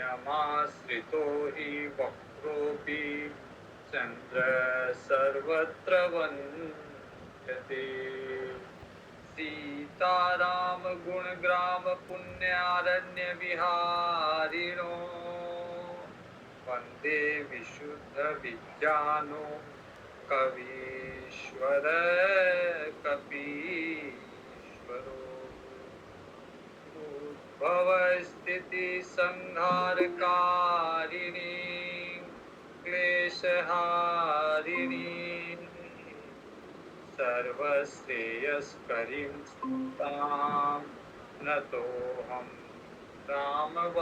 नियमाश्रितो हि वक्रोऽपि चन्द्र सर्वत्र वन्द्यते। सीताराम गुणग्राम पुण्यारण्य विहारिणो वन्दे विशुद्ध विज्ञानो कवीश्वर कपीश्वरो। उद्भव स्थिति संहारकारिणी क्लेशहारिणी सर्वश्रेयस्करीं तां नतोऽहं रामवल्लभाम्।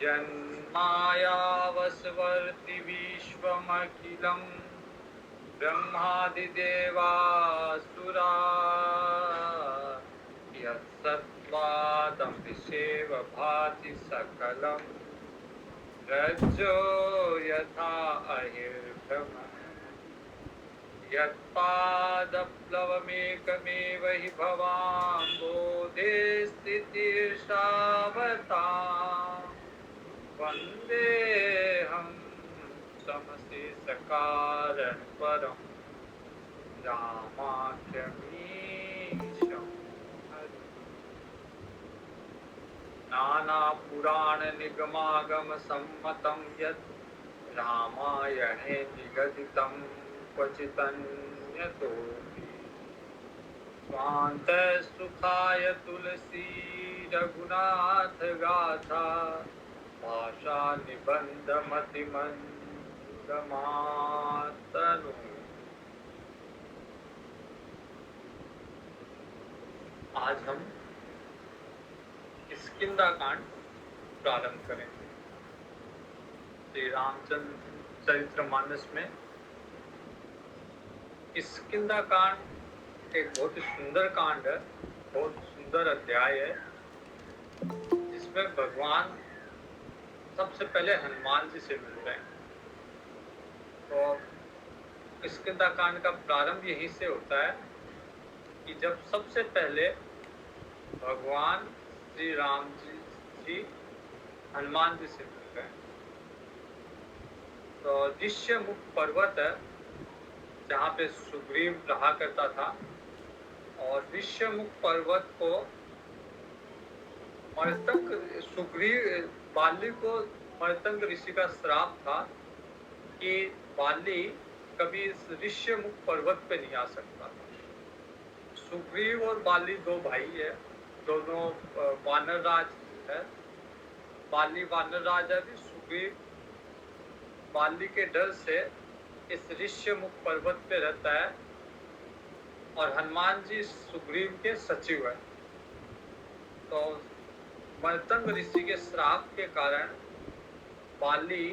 यन्मायावसवर्ति विश्वमखिलं ब्रह्मादिदेवासुरा यत्सत्त्वादमृषेव भाति सकलं रज्जो यथा अहिर्भ्रमः। यत्पादप्लवमेकमेव हि भवाम्बोधे स्थितिर्षावताम् वन्देऽहं समशेषकारणपरं रामाख्यमीशं हरिम्। नानापुराणनिगमागमसम्मतं यत् रामायणे निगदितं क्वचिदन्यतोऽपि स्वान्तसुखाय तुलसी रघुनाथ गाथा भाषा निबन्धमतिमन्द। आज हम किष्किंधा कांड प्रारंभ करेंगे। श्री रामचंद्र चरित्रमानस में किष्किंधा कांड एक बहुत ही सुंदर कांड है, बहुत सुंदर अध्याय है, जिसमें भगवान सबसे पहले हनुमान जी से मिलते हैं। तो किष्किंधा कांड का प्रारंभ यहीं से होता है कि जब सबसे पहले भगवान श्री राम जी हनुमान जी से मिलते हैं। तो ऋष्यमुख पर्वत है जहाँ पे सुग्रीव रहा करता था, और ऋष्यमुख पर्वत को मर्तक सुग्रीव बाली को मर्तंग ऋषि का श्राप था कि बाली कभी इस ऋष्यमुख पर्वत पे नहीं आ सकता। सुग्रीव और बाली दो भाई है, दोनों वानर राज है। बाली वानर राज है, भी सुग्रीव बाली के डर से इस ऋष्यमुख पर्वत पे रहता है, और हनुमान जी सुग्रीव के सचिव है। तो मर्तंग ऋषि के श्राप के कारण बाली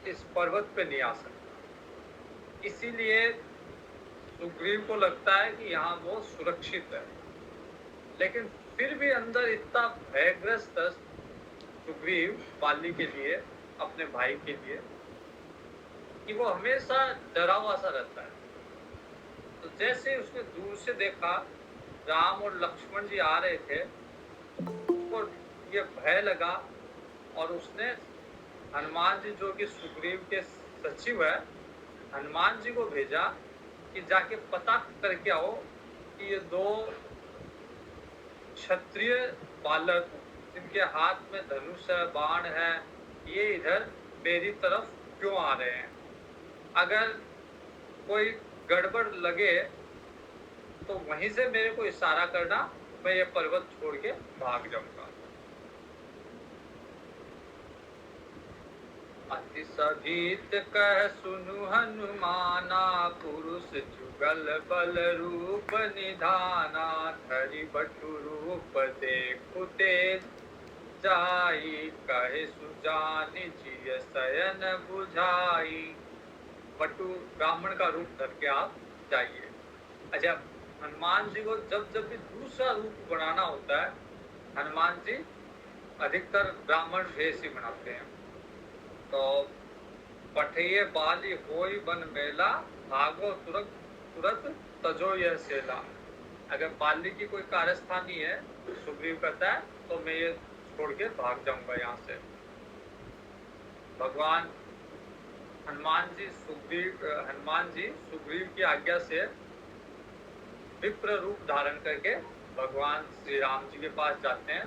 इस पर्वत पे नहीं आ सकता। इसीलिए सुग्रीव को लगता है कि यहाँ वो सुरक्षित है, लेकिन फिर भी अंदर इतना भयग्रस्त सुग्रीव बाली के लिए, अपने भाई के लिए, कि वो हमेशा डरा हुआ सा रहता है। तो जैसे उसने दूर से देखा राम और लक्ष्मण जी आ रहे थे, उसको ये भय लगा, और उसने हनुमान जी, जो कि सुग्रीव के सचिव है, हनुमान जी को भेजा कि जाके पता करके आओ कि ये दो क्षत्रिय बालक जिनके हाथ में धनुष है, बाण है, ये इधर मेरी तरफ क्यों आ रहे हैं। अगर कोई गड़बड़ लगे तो वहीं से मेरे को इशारा करना, मैं ये पर्वत छोड़ के भाग जाऊंगा। अति सभीत कह सुनु हनुमाना, पुरुष जुगल बल रूप निधाना, धरि बटु रूप देखु तेज जाई, कहे सुजानि जिय शयन बुझाई। बटु ब्राह्मण का रूप धर के आप जाइए। अच्छा, हनुमान जी को जब भी दूसरा रूप बनाना होता है, हनुमान जी अधिकतर ब्राह्मण वेश ही बनाते हैं। तो पठिए बाली होई बन मेला, भागो तुरत तुरत तजो यह सेला। अगर बाली की कोई कारस्थानी है, सुग्रीव कहता है, तो मैं ये छोड़ के भाग जाऊंगा यहाँ से। भगवान हनुमान जी सुग्रीव की आज्ञा से विप्र रूप धारण करके भगवान श्री राम जी के पास जाते हैं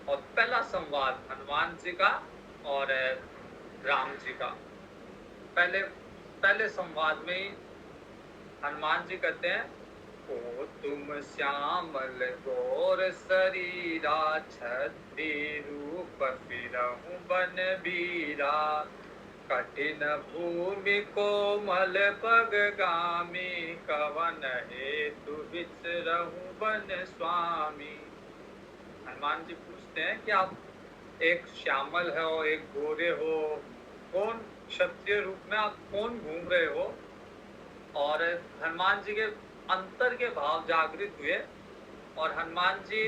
और पहला संवाद हनुमान जी का और राम जी का। पहले संवाद में ही हनुमान जी कहते हैं, ओ तुम श्यामल गौर शरीरा, छद्दी रूप फिरहु बन बीरा, कठिन भूमि कोमल पग गामी, कवन हेतु विचरहु बन स्वामी। हनुमान जी पूछते हैं कि आप एक श्यामल है और एक गोरे हो, कौन क्षत्रिय रूप में आप कौन घूम रहे हो? और हनुमान जी के अंतर के भाव जागृत हुए और हनुमान जी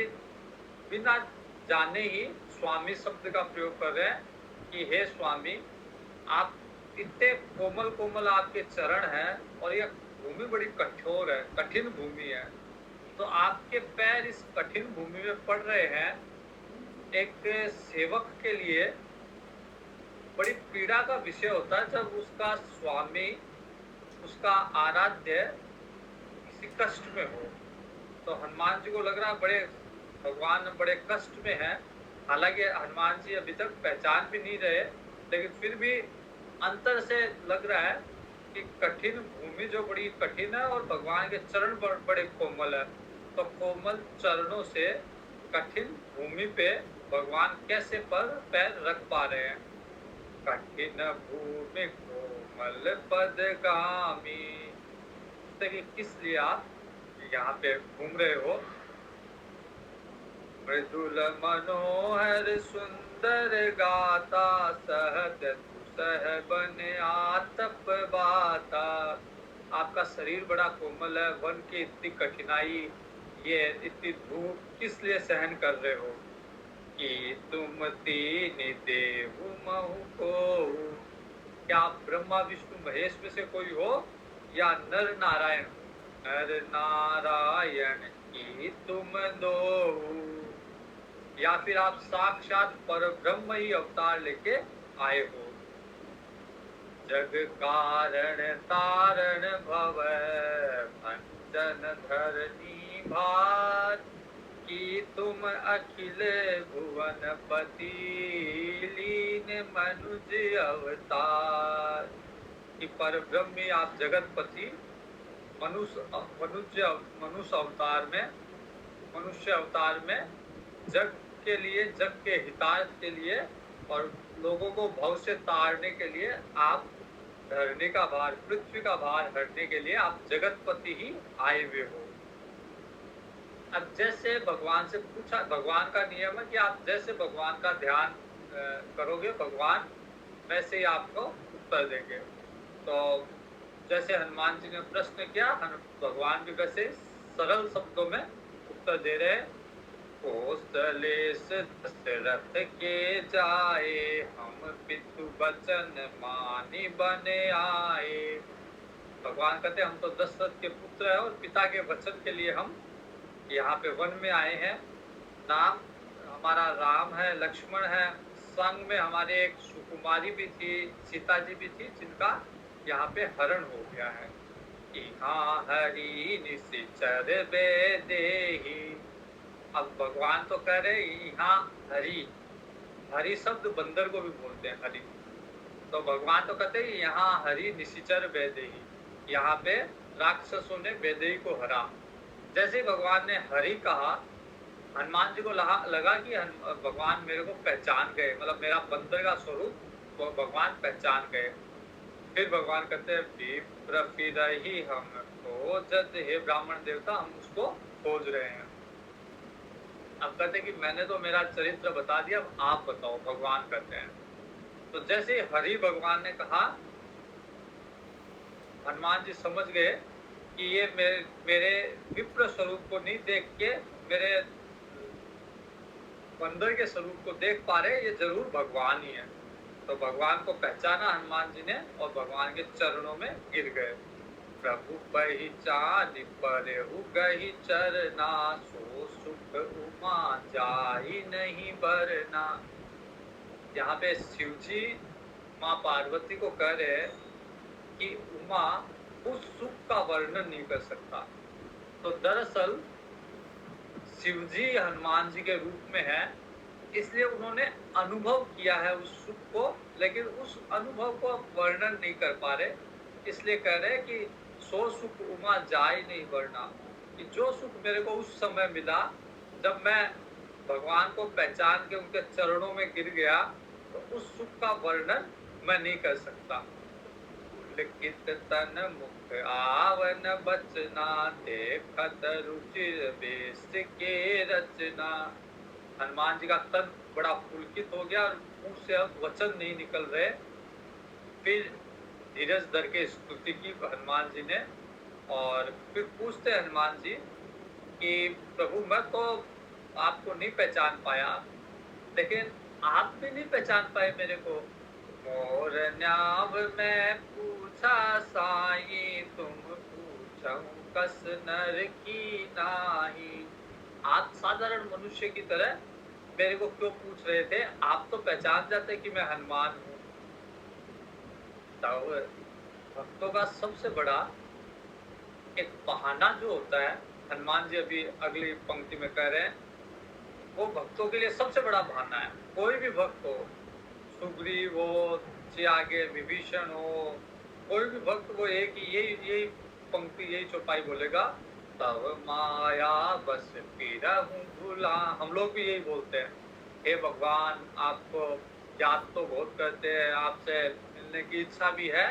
बिना जाने ही स्वामी शब्द का प्रयोग कर रहे हैं कि हे स्वामी, आप इतने कोमल कोमल आपके चरण हैं और यह भूमि बड़ी कठोर है, कठिन भूमि है, तो आपके पैर इस कठिन भूमि में पड़ रहे हैं। एक सेवक के लिए बड़ी पीड़ा का विषय होता है जब उसका स्वामी, उसका आराध्य किसी कष्ट में हो। तो हनुमान जी को लग रहा बड़े भगवान बड़े कष्ट में हैं। हालांकि हनुमान जी अभी तक पहचान भी नहीं रहे, लेकिन फिर भी अंतर से लग रहा है कि कठिन भूमि जो बड़ी कठिन है और भगवान के चरण बड़े कोमल है। तो कोमल चरणों से कठिन भूमि पे भगवान कैसे पैर रख पा रहे हैं? कठिन भूमि कोमल पदगामी, किस लिए आप यहाँ पे घूम रहे हो? मृदुल मनोहर सुंदर गाता, सहज सह बन आतप बाता। आपका शरीर बड़ा कोमल है, वन की इतनी कठिनाई, ये इतनी धूप किस लिए सहन कर रहे हो? कि तुम तीन देहु महु को, क्या आप ब्रह्मा विष्णु महेश में से कोई हो या नर नारायण? नर नारायण की तुम दो, या फिर आप साक्षात पर ब्रह्म ही अवतार लेके आए हो। जग कारण तारण भव, भंजन धरनी भार, कि तुम अखिल भुवन पति, लीन मनुज अवतार। कि पर ब्रह्म आप जगतपति मनुष्य अवतार में जग के लिए, जग के हितार्थ के लिए और लोगों को भव से तारने के लिए, आप धरने का भार, पृथ्वी का भार हटने के लिए आप जगतपति ही आए हुए हो। अब जैसे भगवान से पूछा, भगवान का नियम है कि आप जैसे भगवान का ध्यान करोगे, भगवान वैसे ही आपको उत्तर देंगे। तो जैसे हनुमान जी ने प्रश्न किया, भगवान भी वैसे सरल शब्दों में उत्तर दे रहे हैं। कौशलेश दशरथ के जाए, हम पितु वचन मानी बने आए। भगवान कहते हम तो दशरथ के पुत्र हैं और पिता के वचन के लिए हम यहाँ पे वन में आए हैं। नाम हमारा राम है, लक्ष्मण है, संग में हमारे एक सुकुमारी भी थी, सीता जी भी थी, जिनका यहाँ पे हरण हो गया है। यहाँ हरि निशिचर बेदेही। अब भगवान तो कह रहे यहाँ हरि, हरि शब्द बंदर को भी बोलते हैं हरि। तो भगवान तो कहते हैं यहाँ हरि निशिचर बेदेही, यहाँ पे राक्षसों ने बेदेही को हरा। जैसे भगवान ने हरि कहा, हनुमान जी को लगा कि भगवान मेरे को पहचान गए, मतलब मेरा बंदर का स्वरूप वो भगवान पहचान गए। फिर भगवान कहते हैं विप्र फिरहि हम खोजत, हे ब्राह्मण देवता हम उसको खोज रहे हैं। अब कहते कि मैंने तो मेरा चरित्र बता दिया, अब आप बताओ, भगवान कहते हैं। तो जैसे हरि भगवान ने कहा, हनुमान जी समझ गए कि ये मेरे विप्र स्वरूप को नहीं देख के मेरे बंदर के स्वरूप को देख पा रहे, ये जरूर भगवान ही है। तो भगवान को पहचाना हनुमान जी ने और भगवान के चरणों में गिर गए। प्रभु पहचान परहु गहि चरना, सो सुख उमा जाई नहीं बरना। यहाँ पे शिव जी माँ पार्वती को कह रहे हैं कि उमा उस सुख का वर्णन नहीं कर सकता। तो दरअसल शिव जी हनुमान जी के रूप में है, इसलिए उन्होंने अनुभव किया है उस सुख को, लेकिन उस अनुभव को वर्णन नहीं कर पा रहे, इसलिए कह रहे हैं कि सो सुख उमा जाए नहीं वरना, कि जो सुख मेरे को उस समय मिला जब मैं भगवान को पहचान के उनके चरणों में गिर गया, तो उस सुख का वर्णन मैं नहीं कर सकता। लिखित तन मुख आवन बचना, देखत रुचिर बेस के रचना। हनुमान जी का तन बड़ा पुलकित हो गया और मुंह से अब वचन नहीं निकल रहे। फिर धीरज धर के स्तुति की हनुमान जी ने, और फिर पूछते हनुमान जी कि प्रभु मैं तो आपको नहीं पहचान पाया, लेकिन आप भी नहीं पहचान पाए मेरे को। मोर न्याव मैं पूछा साई, तुम पूछऊं कस नर की नाही। आप साधारण मनुष्य की तरह मेरे को क्यों पूछ रहे थे, आप तो पहचान जाते कि मैं हनुमान हूँ। तब भक्तों का सबसे बड़ा एक बहाना जो होता है, हनुमान जी अभी अगली पंक्ति में कह रहे हैं, वो भक्तों के लिए सबसे बड़ा बहाना है। कोई भी भक्त हो, सुग्रीव हो, से आगे विभीषण हो, कोई भी भक्त वो एक यही पंक्ति, यही चौपाई बोलेगा, तब माया बस फिरहूं भूला। हम लोग भी यही बोलते हैं, हे भगवान आपको याद तो बहुत करते हैं, आपसे मिलने की इच्छा भी है,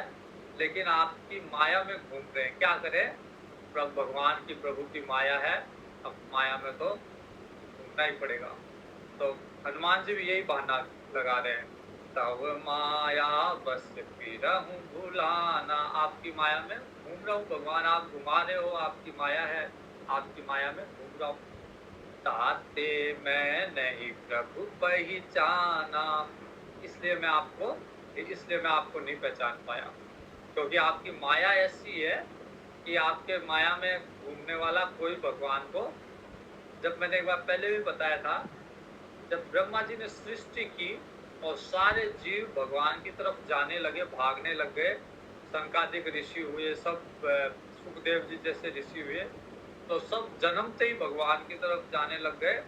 लेकिन आपकी माया में घूम रहे हैं, क्या करें। भगवान की प्रभु की माया है, अब माया में तो घूमना ही पड़ेगा। तो हनुमान जी भी यही बहाना लगा रहे हैं, तब माया बस फिरहूं भुलाना। आपकी माया में घूम रहा हूँ भगवान, आप घुमा रहे हो, आपकी माया है, आपकी माया में घूम रहा हूँ। ताते मैं नहीं प्रभु पहचाना, इसलिए मैं आपको नहीं पहचान पाया, क्योंकि आपकी माया ऐसी है कि आपके माया में घूमने वाला कोई भगवान को, जब मैंने एक बार पहले भी बताया था, जब ब्रह्मा जी ने सृष्टि की और सारे जीव भगवान की तरफ जाने लगे, भागने लग गए, संकादिक ऋषि हुए, सब सुखदेव जी जैसे ऋषि हुए, तो सब जन्मते ही भगवान की तरफ जाने लग गए।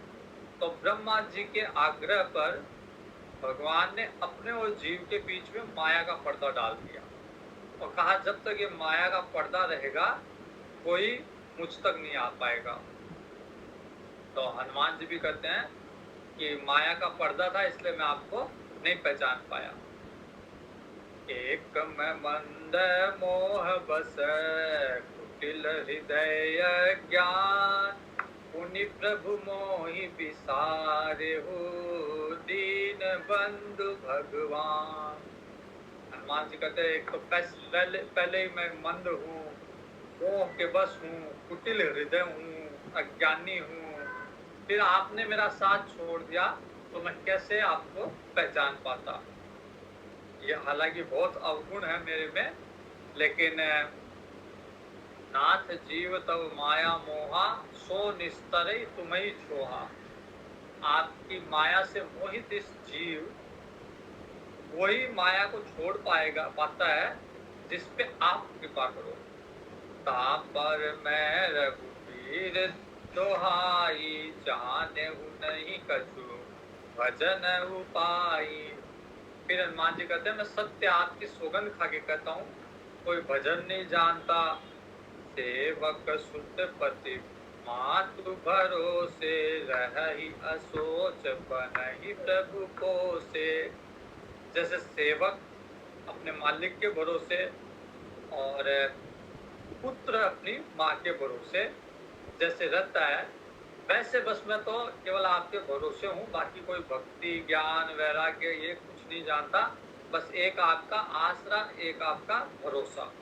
तो ब्रह्मा जी के आग्रह पर भगवान ने अपने और जीव के बीच में माया का पर्दा डाल दिया और कहा जब तक ये माया का पर्दा रहेगा कोई मुझ तक नहीं आ पाएगा। तो हनुमान जी भी कहते हैं कि माया का पर्दा था, इसलिए मैं आपको नहीं पहचान पाया। एक में मंद मोह बस, कुटिल हृदय ज्ञान, पुनि प्रभु मोहि विसारे हो, दीन बंधु भगवान। हनुमान जी कहते हैं एक तो पहले ही मैं मंद हूँ, मोह के बस हूँ, कुटिल हृदय हूँ, अज्ञानी हूँ, फिर आपने मेरा साथ छोड़ दिया तो मैं कैसे आपको पहचान पाता। ये हालांकि बहुत अवगुण है मेरे में, लेकिन नाथ जीव तब माया मोहा, सो निस्तरई तुम्हें छोहा। आपकी माया से मोहित इस जीव वही माया को छोड़ पाता है जिस पे आप कृपा करो। तापर मैं रघुवीर दोहाई, जाने नहीं कछु भजन उपाई। फिर हनुमान जी कहते हैं मैं सत्य आपकी सौगंध खा के कहता हूँ, कोई भजन नहीं जानता। सेवक सुत पति मातु भरोसे, रही असोच बनहि प्रभु पोसे। जैसे सेवक अपने मालिक के भरोसे और पुत्र अपनी माँ के भरोसे जैसे रहता है, वैसे बस मैं तो केवल आपके भरोसे हूँ, बाकी कोई भक्ति ज्ञान वैराग्य ये कुछ नहीं जानता, बस एक आपका आसरा, एक आपका भरोसा।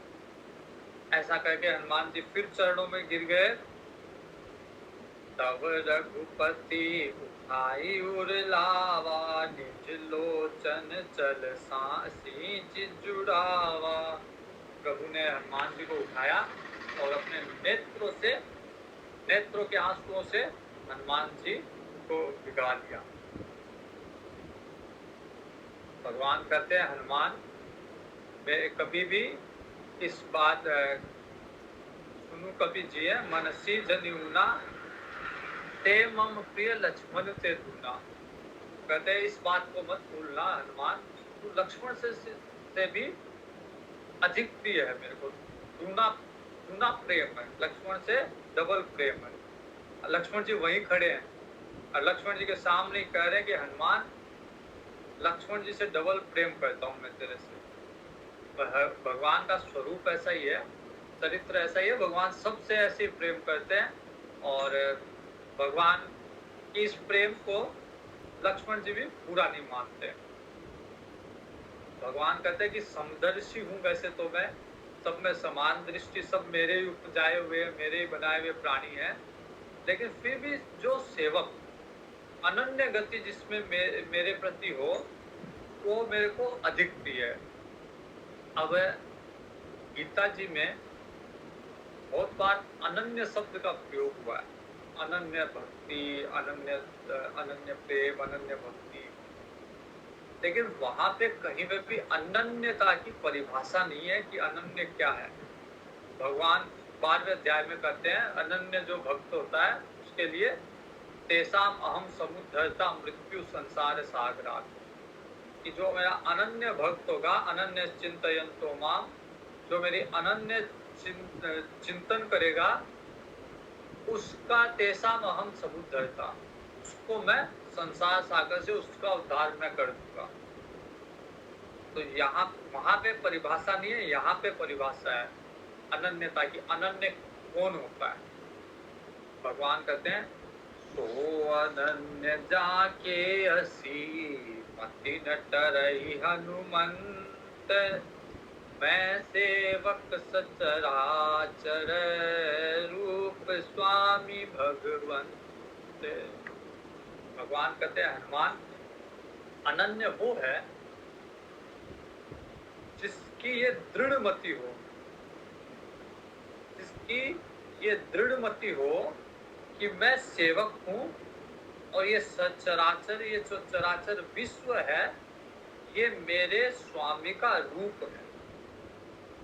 ऐसा करके हनुमान जी फिर चरणों में गिर गए। तब रघुपति उठाई उर लावा, निज लोचन चल सींच जुड़ावा। प्रभु ने हनुमान जी को उठाया और अपने नेत्रों के आंसुओं से हनुमान जी को भिगा दिया। भगवान कहते हैं हनुमान वे कभी भी इस बात सुनु कभी जिये मनसी जनिउना ते मम प्रिय लक्ष्मण ते दूना। कहते हैं इस बात को मत भूलना हनुमान, तू लक्ष्मण से भी अधिक प्रिय है मेरे को, दूना प्रेम है, लक्ष्मण से डबल प्रेम है। लक्ष्मण जी वहीं खड़े हैं और लक्ष्मण जी के सामने कह रहे हैं कि हनुमान लक्ष्मण जी से डबल प्रेम करता हूं मैं तेरे से। भगवान का स्वरूप ऐसा ही है, चरित्र ऐसा ही है, भगवान सबसे ऐसे प्रेम करते हैं और भगवान की इस प्रेम को लक्ष्मण जी भी पूरा नहीं मानते। भगवान कहते हैं कि समदर्शी हूं वैसे तो मैं, सब में समान दृष्टि, सब मेरे ही उपजाए हुए मेरे ही बनाए हुए प्राणी हैं, लेकिन फिर भी जो सेवक अनन्य गति जिसमें मेरे प्रति हो वो मेरे को अधिक प्रिय है। अब गीता जी में बहुत बार अनन्य शब्द का प्रयोग हुआ है, अनन्य भक्ति, अनन्य प्रेम, अनन्य भक्ति, लेकिन वहां पे कहीं पे भी अनन्यता की परिभाषा नहीं है कि अनन्य क्या है। भगवान 12वें अध्याय में कहते हैं अनन्य जो भक्त होता है उसके लिए तेसाम अहम समुद्धरता मृत्यु संसार सागरात, कि जो मेरा अनन्य भक्त होगा, अनन्य चिंतयन्तो माम, जो मेरी अनन्य चिंतन करेगा उसका तेसाम अहम समुद्धरता, उसको मैं संसार सागर से उसका उद्धार मैं कर दूंगा। तो यहाँ वहां पे परिभाषा नहीं है, यहाँ पे परिभाषा है अनन्यता की। अनन्य कौन होता है? भगवान कहते हैं तो अनन्य जाके असी मति न टरई हनुमंत, मैं सेवक सचराचर रूप स्वामी भगवंत। भगवान कहते हैं हनुमान अनन्य वो है जिसकी ये दृढ़ मति हो, जिसकी ये दृढ़ मति हो कि मैं सेवक हूं और ये सचराचर, ये जो चराचर विश्व है ये मेरे स्वामी का रूप है।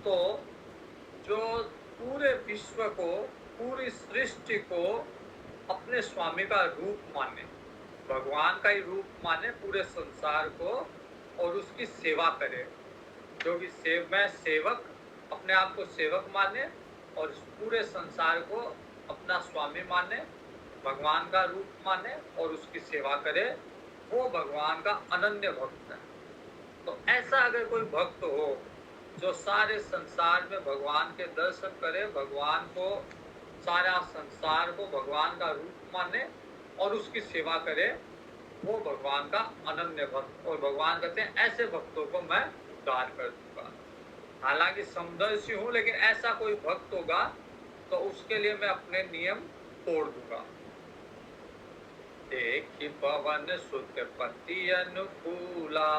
तो जो पूरे विश्व को, पूरी सृष्टि को अपने स्वामी का रूप माने, भगवान का ही रूप माने पूरे संसार को और उसकी सेवा करे, जो भी मैं सेवक, अपने आप को सेवक माने और पूरे संसार को अपना स्वामी माने, भगवान का रूप माने और उसकी सेवा करे, वो भगवान का अनन्य भक्त है। तो ऐसा अगर कोई भक्त हो जो सारे संसार में भगवान के दर्शन करे, भगवान को, सारा संसार को भगवान का रूप माने और उसकी सेवा करे, वो भगवान का अनन्य भक्त। और भगवान कहते हैं ऐसे भक्तों को मैं उद्धार कर दूंगा। हालांकि समदर्शी हूं, लेकिन ऐसा कोई भक्त होगा तो उसके लिए मैं अपने नियम तोड़ दूंगा। देखि पवन सुत पति अनुकूला,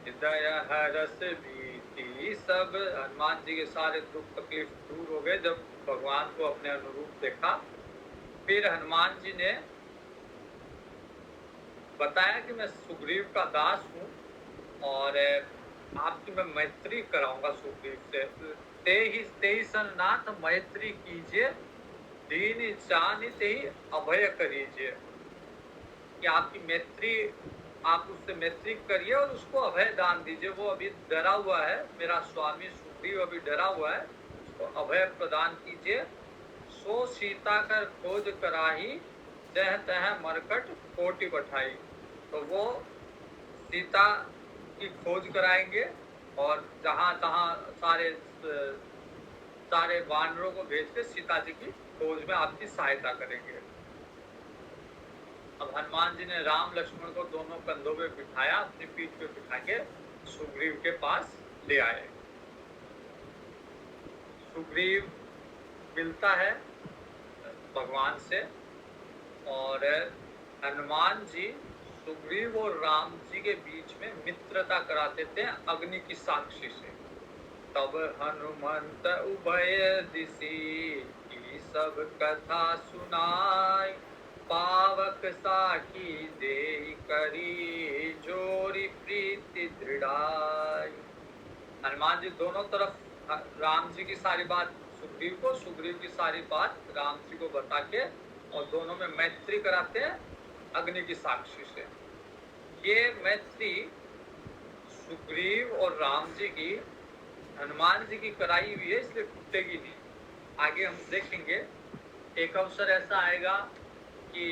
हृदय हरस भीति सब। हनुमान जी के सारे दुख तकलीफ दूर हो गए जब भगवान को अपने अनुरूप देखा। फिर हनुमान जी ने बताया कि मैं सुग्रीव का दास हूँ और आपकी मैं मैत्री कराऊंगा सुग्रीव से। ते ही सन्नाथ मैत्री कीजिए, दीन चानि ते ही अभय करीजिए, कि आपकी मैत्री, आप उससे मैत्री करिए और उसको अभय दान दीजिए। वो अभी डरा हुआ है, मेरा स्वामी सुग्रीव अभी डरा हुआ है, उसको अभय प्रदान कीजिए। सो सीता कर खोज कराही, जह तह मरकट कोटि बठाई। तो वो सीता की खोज कराएंगे और जहां तहां सारे वानरों को भेज के सीता जी की खोज में आपकी सहायता करेंगे। अब हनुमान जी ने राम लक्ष्मण को दोनों कंधों पे बिठाया, अपनी पीठ पे बिठा के सुग्रीव के पास ले आए। सुग्रीव मिलता है भगवान से और हनुमान जी सुग्रीव और राम जी के बीच में मित्रता कराते थे अग्नि की साक्षी से। तब हनुमंत उभय दिशि की सब कथा सुनाई, पावक साखी देहि करी जोरी प्रीति दृढ़ाई। हनुमान जी दोनों तरफ राम जी की सारी बात सुग्रीव को, सुग्रीव की सारी बात राम जी को बता के और दोनों में मैत्री कराते हैं अग्नि की साक्षी से। ये मैत्री सुग्रीव और राम जी की हनुमान जी की कराई हुई है, इसलिए टूटेगी नहीं। आगे हम देखेंगे एक अवसर ऐसा आएगा कि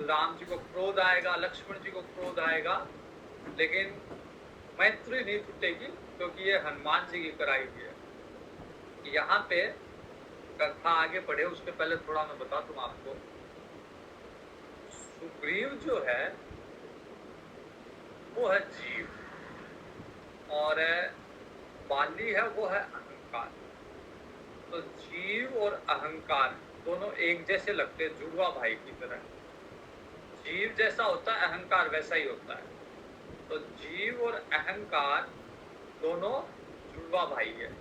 राम जी को क्रोध आएगा, लक्ष्मण जी को क्रोध आएगा, लेकिन मैत्री नहीं टूटेगी क्योंकि ये हनुमान जी की कराई हुई है। यहाँ पे कथा आगे बढ़े उसके पहले थोड़ा मैं बता दूं आपको। सुग्रीव जो है वो है जीव और बाली है वो है अहंकार। तो जीव और अहंकार दोनों एक जैसे लगते हैं, जुड़वा भाई की तरह। जीव जैसा होता है अहंकार वैसा ही होता है। तो जीव और अहंकार दोनों जुड़वा भाई है।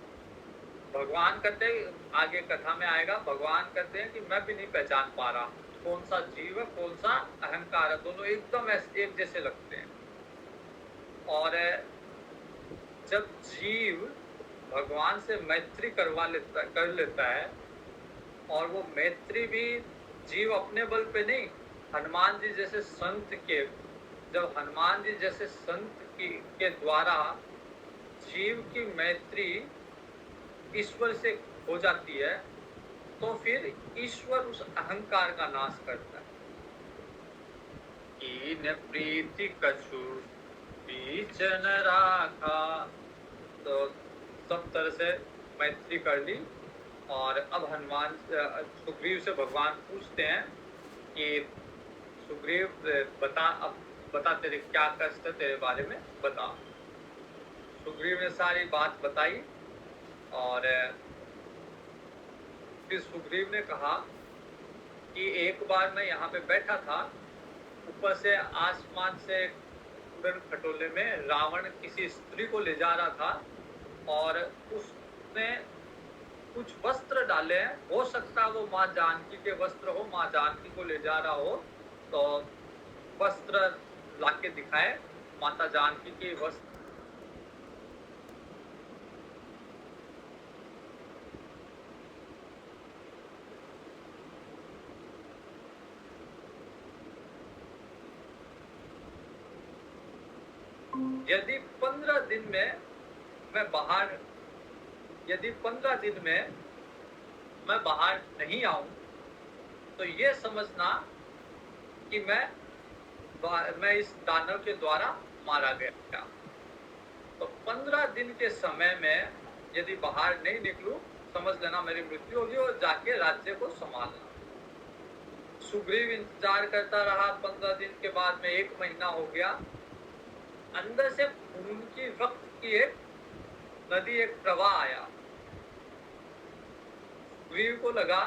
भगवान कहते हैं, आगे कथा में आएगा, भगवान कहते हैं कि मैं भी नहीं पहचान पा रहा कौन सा जीव है कौन सा अहंकार है, दोनों एकदम एक जैसे लगते हैं। और जब जीव भगवान से मैत्री कर लेता है, और वो मैत्री भी जीव अपने बल पे नहीं, हनुमान जी जैसे संत के, जब हनुमान जी जैसे संत के द्वारा जीव की मैत्री ईश्वर से हो जाती है, तो फिर ईश्वर उस अहंकार का नाश करता है। कीन प्रीति कछु बीच न राखा। तो सब तरह से मैत्री कर ली। और अब हनुमान सुग्रीव से भगवान पूछते हैं कि सुग्रीव बता तेरे क्या कष्ट है, तेरे बारे में बता। सुग्रीव ने सारी बात बताई और फिर सुग्रीव ने कहा कि एक बार मैं यहाँ पे बैठा था, ऊपर से आसमान से उड़न खटोले में रावण किसी स्त्री को ले जा रहा था और उसने कुछ वस्त्र डाले हैं, हो सकता है वो माँ जानकी के वस्त्र हो, माँ जानकी को ले जा रहा हो, तो वस्त्र लाके दिखाए, माता जानकी के वस्त्र। यदि 15 दिन में मैं बाहर नहीं आऊं तो ये समझना कि मैं इस दानव के द्वारा मारा गया। तो 15 दिन के समय में यदि बाहर नहीं निकलूं, समझ लेना मेरी मृत्यु होगी और जाके राज्य को संभालना। सुग्रीव इंतजार करता रहा। 15 दिन के बाद में 1 महीना हो गया। अंदर से खून की रक्त की एक नदी, एक प्रवाह आया। सुग्रीव को लगा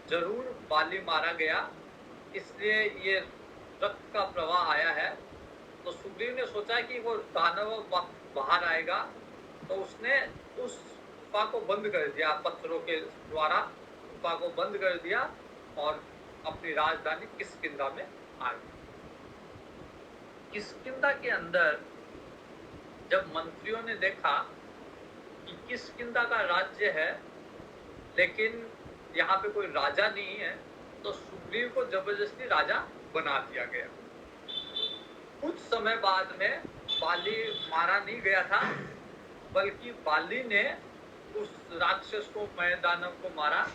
जरूर बाली मारा गया, इसलिए ये रक्त का प्रवाह आया है। तो सुग्रीव ने सोचा कि वो दानव बाहर आएगा, तो उसने उस गुफा को बंद कर दिया, पत्थरों के द्वारा गुफा को बंद कर दिया और अपनी राजधानी किष्किंधा में आ गया। किष्किंधा के अंदर जब मंत्रियों ने देखा कि किष्किंधा का राज्य है लेकिन यहाँ पे कोई राजा नहीं है, तो सुग्रीव को जबरदस्ती राजा बना दिया गया। कुछ समय बाद में बाली मारा नहीं गया था, बल्कि बाली ने उस राक्षस को, मय दानव को मारा,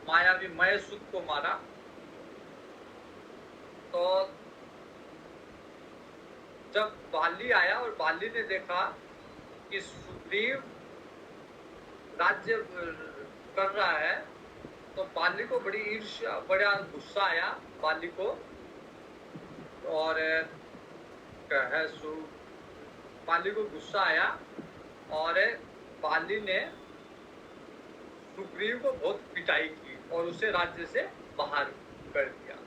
मायावी मयसुत को मारा। तो जब बाली आया और बाली ने देखा कि सुग्रीव राज्य कर रहा है, तो बाली को बड़ी ईर्ष्या, बड़ा गुस्सा आया बाली को। और बाली को गुस्सा आया और बाली ने सुग्रीव को बहुत पिटाई की और उसे राज्य से बाहर कर दिया।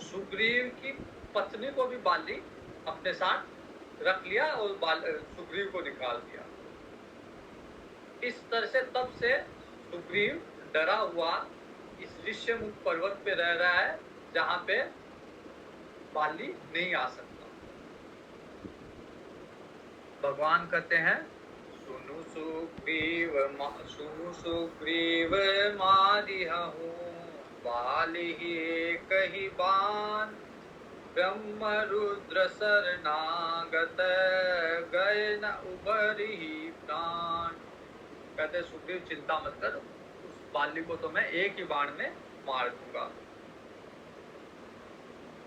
सुग्रीव की पत्नी को भी बाली अपने साथ रख लिया और सुग्रीव को निकाल दिया। इस तरह से तब से सुग्रीव डरा हुआ इस ऋष्यमुख पर्वत पे रह रहा है, जहां पे बाली नहीं आ सकता। भगवान कहते हैं, सुनु सुग्रीव मारिहहु बाली कही बान, ब्रह्म रुद्र शरणागत गए न उबरहि प्राण। कहते सुग्रीव चिंता मत कर, उस बाली को तो मैं एक ही बाण में मार दूंगा।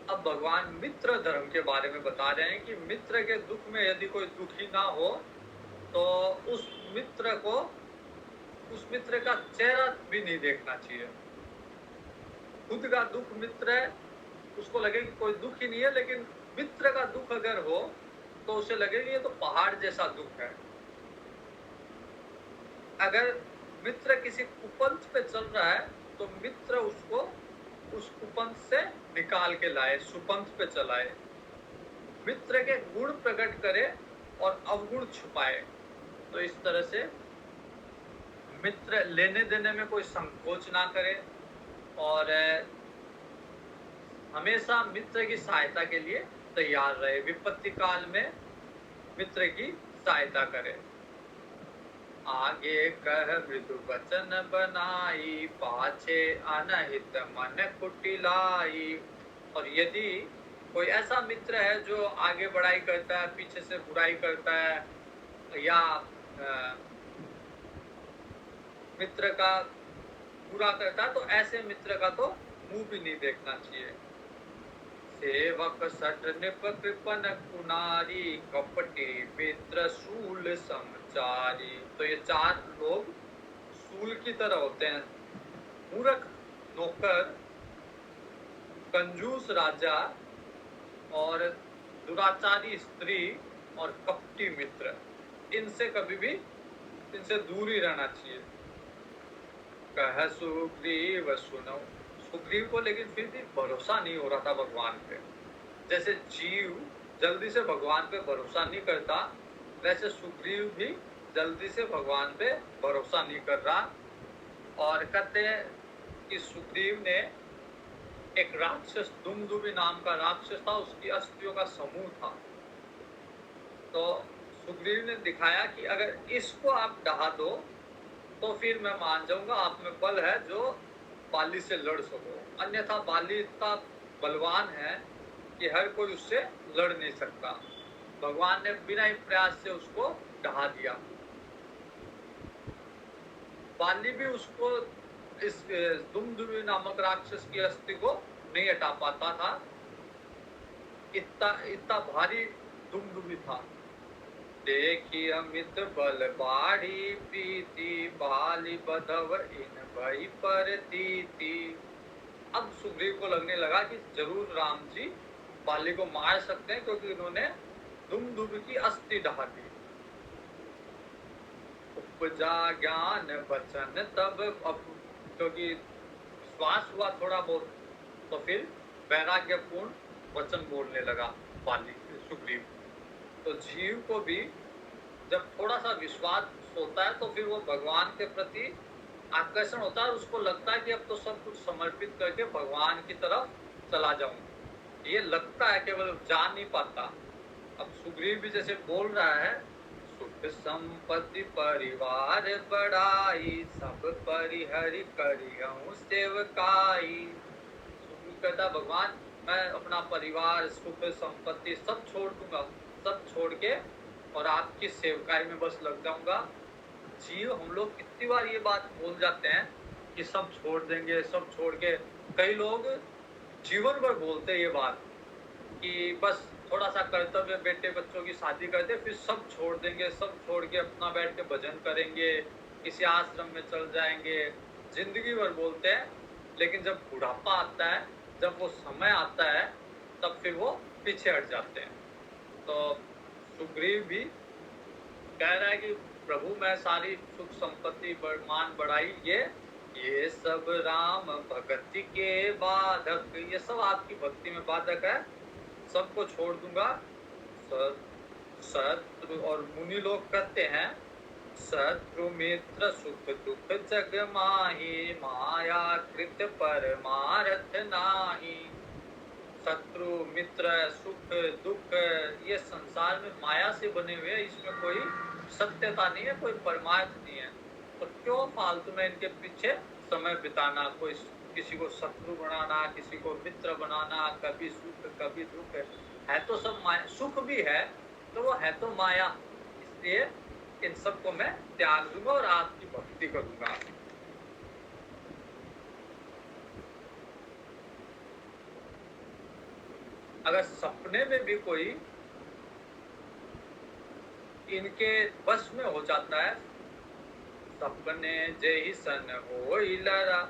अब भगवान मित्र धर्म के बारे में बता रहे हैं कि मित्र के दुख में यदि कोई दुखी ना हो तो उस मित्र का चेहरा भी नहीं देखना चाहिए। खुद का दुख मित्र है, उसको लगे कि कोई दुख ही नहीं है, लेकिन मित्र का दुख अगर हो तो उसे लगे कि ये तो पहाड़ जैसा दुख है। अगर मित्र किसी कुपंथ पे चल रहा है तो मित्र उसको उस कुपंथ से निकाल के लाए, सुपंथ पे चलाए। मित्र के गुण प्रकट करे और अवगुण छुपाए। तो इस तरह से मित्र लेने देने में कोई संकोच ना करे और हमेशा मित्र की सहायता के लिए तैयार रहे। विपत्ति काल में मित्र की सहायता करे। आगे कह मृदु वचन बनाई, पाछे अनहित मन कुटिलाई। और यदि कोई ऐसा मित्र है जो आगे बढ़ाई करता है, पीछे से बुराई करता है या मित्र का बुरा करता है, तो ऐसे मित्र का तो मुंह भी नहीं देखना चाहिए। सेवक सट निप कृपन कुनारी, कपटी मित्र शूल समचारी। तो ये चार लोग शूल की तरह होते हैं। मूर्ख नौकर, कंजूस राजा और दुराचारी स्त्री और कपटी मित्र, इनसे कभी भी इनसे दूर ही रहना चाहिए। कह सुग्रीव सुनो। सुग्रीव को लेकिन फिर भी भरोसा नहीं हो रहा था भगवान पे। जैसे जीव जल्दी से भगवान पे भरोसा नहीं करता, वैसे सुग्रीव भी जल्दी से भगवान पे भरोसा नहीं कर रहा। और कहते हैं कि सुग्रीव ने एक राक्षस, दुमदुबी नाम का राक्षस था, उसकी अस्थियों का समूह था। तो सुग्रीव ने दिखाया कि अगर इसको आप ढहा दो तो फिर मैं मान जाऊंगा आप में बल है जो बाली से लड़ सको। अन्यथा बाली इतना बलवान है कि हर कोई उससे लड़ नहीं सकता। भगवान ने बिना ही प्रयास से उसको ढहा दिया। बाली भी उसको, इस दुमदुबी नामक राक्षस की अस्थि को नहीं हटा पाता था। इतना भारी दुमदुबी था। देखी अमित बल बाढ़ी प्रीति, बाली बधव इन भई पर दीति। अब सुग्रीव को लगने लगा कि जरूर राम जी बाली को मार सकते हैं, क्योंकि उन्होंने दुमदुबी की अस्थि ढहा दी। उपजा ज्ञान वचन तब, अब क्योंकि विश्वास हुआ थोड़ा बहुत, तो फिर वैराग्यपूर्ण वचन बोलने लगा बाली सुग्रीव। तो जीव को भी जब थोड़ा सा विश्वास होता है तो फिर वो भगवान के प्रति आकर्षण होता है और उसको लगता है कि अब तो सब कुछ समर्पित करके भगवान की तरफ चला जाऊं। ये लगता है, केवल जान नहीं पाता। अब सुग्रीव भी जैसे बोल रहा है, सुख संपत्ति परिवार बढ़ाई, सब परिहरि करिहूं सेवकाई। सुग्रीव कहता भगवान मैं अपना परिवार, सुख संपत्ति सब छोड़ दूंगा, सब छोड़ के और आपकी सेवकाई में बस लग जाऊंगा। जीव हम लोग कितनी बार ये बात बोल जाते हैं कि सब छोड़ देंगे, सब छोड़ के। कई लोग जीवन भर बोलते हैं ये बात कि बस थोड़ा सा कर्तव्य, बेटे बच्चों की शादी करते, फिर सब छोड़ देंगे, सब छोड़ के अपना बैठ के भजन करेंगे, किसी आश्रम में चल जाएंगे। जिंदगी भर बोलते हैं, लेकिन जब बुढ़ापा आता है, जब वो समय आता है, तब फिर वो पीछे हट जाते हैं। तो सुग्रीव भी कह रहा है कि प्रभु मैं सारी सुख संपत्ति मान बढ़ाई, ये सब राम भक्ति के बाधक, ये सब आपकी भक्ति में बाधक है, सबको छोड़ दूंगा। शत्रु और मुनि लोग कहते हैं, शत्रु मित्र सुख दुख जग माही, माया कृत परमारथ नाही। शत्रु मित्र सुख दुख ये संसार में माया से बने हुए, इसमें कोई सत्यता नहीं है, कोई परमार्थ नहीं है। तो क्यों फालतू में इनके पीछे समय बिताना, कोई किसी को शत्रु बनाना, किसी को मित्र बनाना, कभी सुख कभी दुख है तो सब माया। सुख भी है तो वो है तो माया, इसलिए इन सबको मैं त्याग दूंगा और आपकी भक्ति करूंगा। अगर सपने में भी कोई इनके वश में हो जाता है, सपने जय सन हो लरा।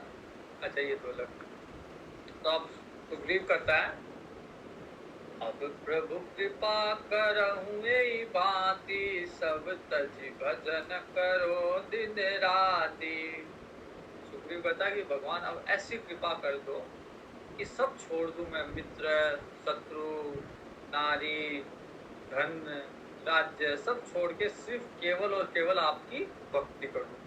अच्छा ये दो लग, तो अब सुग्रीव करता है, अब प्रभु कृपा करहूं यही बाती, सब तजी भजन करो दिन राती। सुग्रीव कहता है कि भगवान अब ऐसी कृपा कर दो कि सब छोड़ दूं मैं, मित्र शत्रु नारी धन राज्य सब छोड़ के सिर्फ केवल और केवल आपकी भक्ति करूं।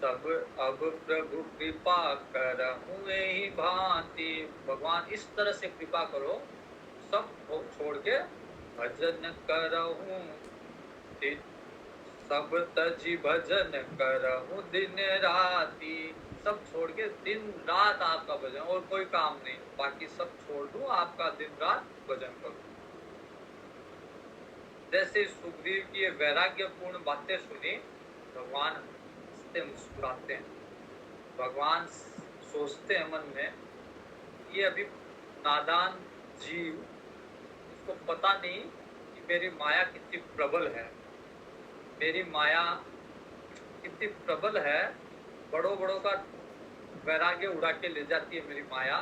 सब अब प्रभु कृपा करहूं यही भांति। भगवान इस तरह से कृपा करो, सब छोड़ के भजन करहूं, सब तजी भजन करहूं दिन राती। सब छोड़ के दिन रात आपका भजन, और कोई काम नहीं, बाकी सब छोड़ दूं, आपका दिन रात भजन करूं। जैसे सुग्रीव की वैराग्यपूर्ण बातें सुनी, भगवान हंसते मुस्कुराते हैं। भगवान सोचते हैं मन में, ये अभी नादान जीव, इसको पता नहीं कि मेरी माया कितनी प्रबल है, मेरी माया कितनी प्रबल है, बड़ों बड़ों का वैराग्य उड़ा के ले जाती है मेरी माया।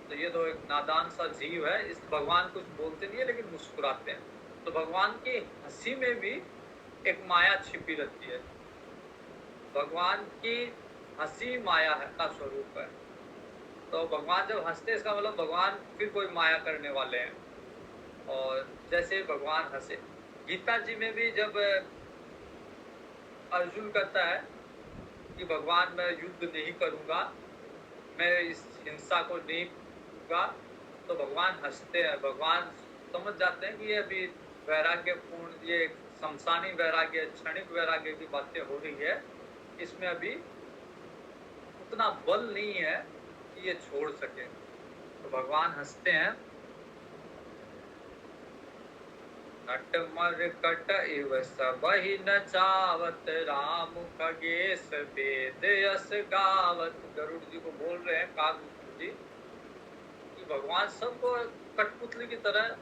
तो ये तो एक नादान सा जीव है। इस भगवान कुछ बोलते नहीं है लेकिन मुस्कुराते हैं। तो भगवान की हंसी में भी एक माया छिपी रहती है। भगवान की हंसी माया है का स्वरूप है। तो भगवान जब हंसते हैं, इसका मतलब भगवान फिर कोई माया करने वाले हैं। और जैसे भगवान हंसे, गीता जी में भी जब अर्जुन कहता है कि भगवान मैं युद्ध नहीं करूंगा, मैं इस हिंसा को नहीं करूंगा, तो भगवान हंसते हैं। भगवान समझ जाते हैं कि ये अभी वैराग्यपूर्ण, ये शमशानी वैराग्य, क्षणिक वैराग्य की बातें हो रही है, इसमें अभी उतना बल नहीं है कि ये छोड़ सके। तो भगवान हंसते हैं, नट मर कट इव सबहि नचावत, राम खगेश वेद यस गावत। गरुड़ जी को बोल रहे हैं कागभूषण जी कि भगवान सबको कठपुतली की तरह,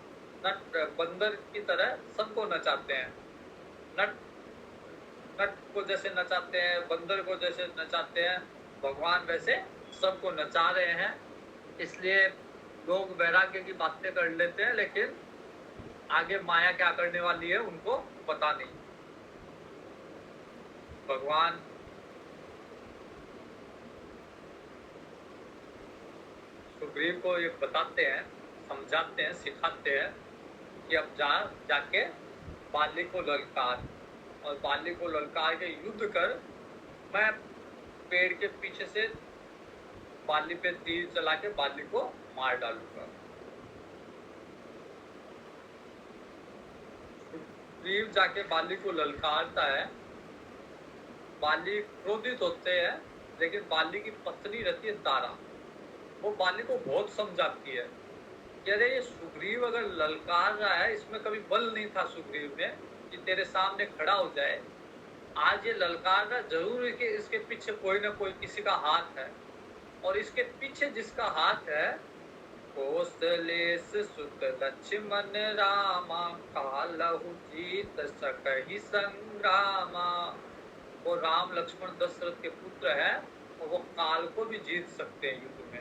नट बंदर की तरह सबको नचाते हैं। नट को जैसे नचाते हैं, बंदर को जैसे नचाते हैं, भगवान वैसे सबको नचा रहे हैं। इसलिए लोग वैराग्य की बातें कर लेते हैं, लेकिन आगे माया क्या करने वाली है उनको पता नहीं। भगवान सुग्रीव को ये बताते हैं, समझाते हैं, सिखाते हैं कि अब जाके बाली को ललकार, और बाली को ललकार के युद्ध कर, मैं पेड़ के पीछे से बाली पे तीर चला के बाली को मार डालूंगा। सुग्रीव जाके बाली को ललकारता है। बाली क्रोधित होते हैं, लेकिन बाली की पत्नी रहती है तारा, वो बाली को बहुत समझाती है कि अरे ये सुग्रीव अगर ललकार रहा है, इसमें कभी बल नहीं था सुग्रीव में कि तेरे सामने खड़ा हो जाए। आज ये ललकार रहा, जरूर इसके पीछे कोई ना कोई किसी का हाथ है, और इसके पीछे जिसका हाथ है, कौशलेश सुत लक्ष्मण रामा, कालहु जीत सकहि संग्रामा। वो राम लक्ष्मण दशरथ के पुत्र है, और वो काल को भी जीत सकते हैं युद्ध में।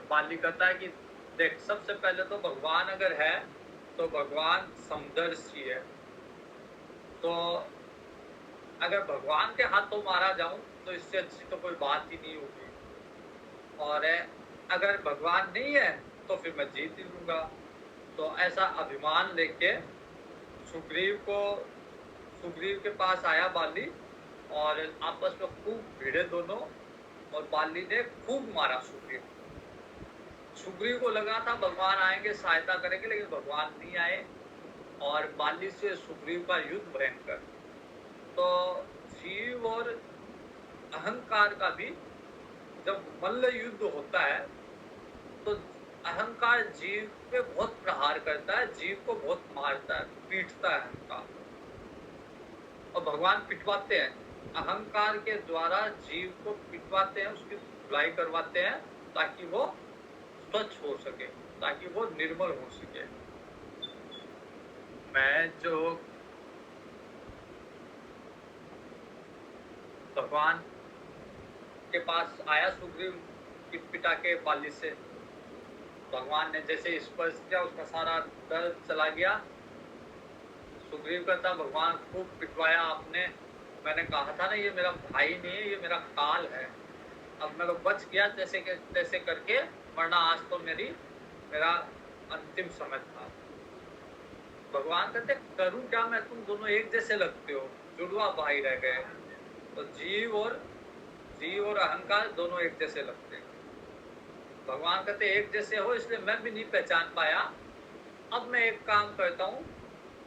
बाली कहता है कि देख, सबसे पहले तो भगवान अगर है तो भगवान समदर्शी है। तो अगर भगवान के हाथों मारा जाऊं तो इससे अच्छी तो कोई बात ही नहीं होगी, और अगर भगवान नहीं है तो फिर मैं जीत ही लूंगा। तो ऐसा अभिमान लेके सुग्रीव को सुग्रीव के पास आया बाली और आपस में खूब भिड़े दोनों, और बाली ने खूब मारा सुग्रीव। सुग्रीव को लगा था भगवान आएंगे सहायता करेंगे, लेकिन भगवान नहीं आए और बाली से सुग्रीव का युद्ध भयंकर। तो जीव और अहंकार का भी जब मल्ल युद्ध होता है तो अहंकार जीव पे बहुत प्रहार करता है, जीव को बहुत मारता है, पीटता है अहंकार, और भगवान पिटवाते हैं। अहंकार के द्वारा जीव को पिटवाते हैं, उसकी धुलाई करवाते हैं ताकि वो स्वच्छ हो सके, ताकि वो निर्मल हो सके। मैं जो भगवान के पास आया सुग्रीव की पिता के बाली से, भगवान ने जैसे स्पर्श किया उसका सारा दर्द चला गया। सुग्रीव कहता भगवान खूब पिटवाया आपने, मैंने कहा था ना ये मेरा भाई नहीं है, ये मेरा काल है। अब मैं तो बच गया तैसे करके, वरना आज तो मेरा अंतिम समय था। भगवान कहते करूं क्या मैं, तुम दोनों एक जैसे लगते हो, जुड़वा भाई रह गए। तो जीव और अहंकार दोनों एक जैसे लगते हैं। भगवान कहते एक जैसे हो इसलिए मैं भी नहीं पहचान पाया। अब मैं एक काम करता हूँ,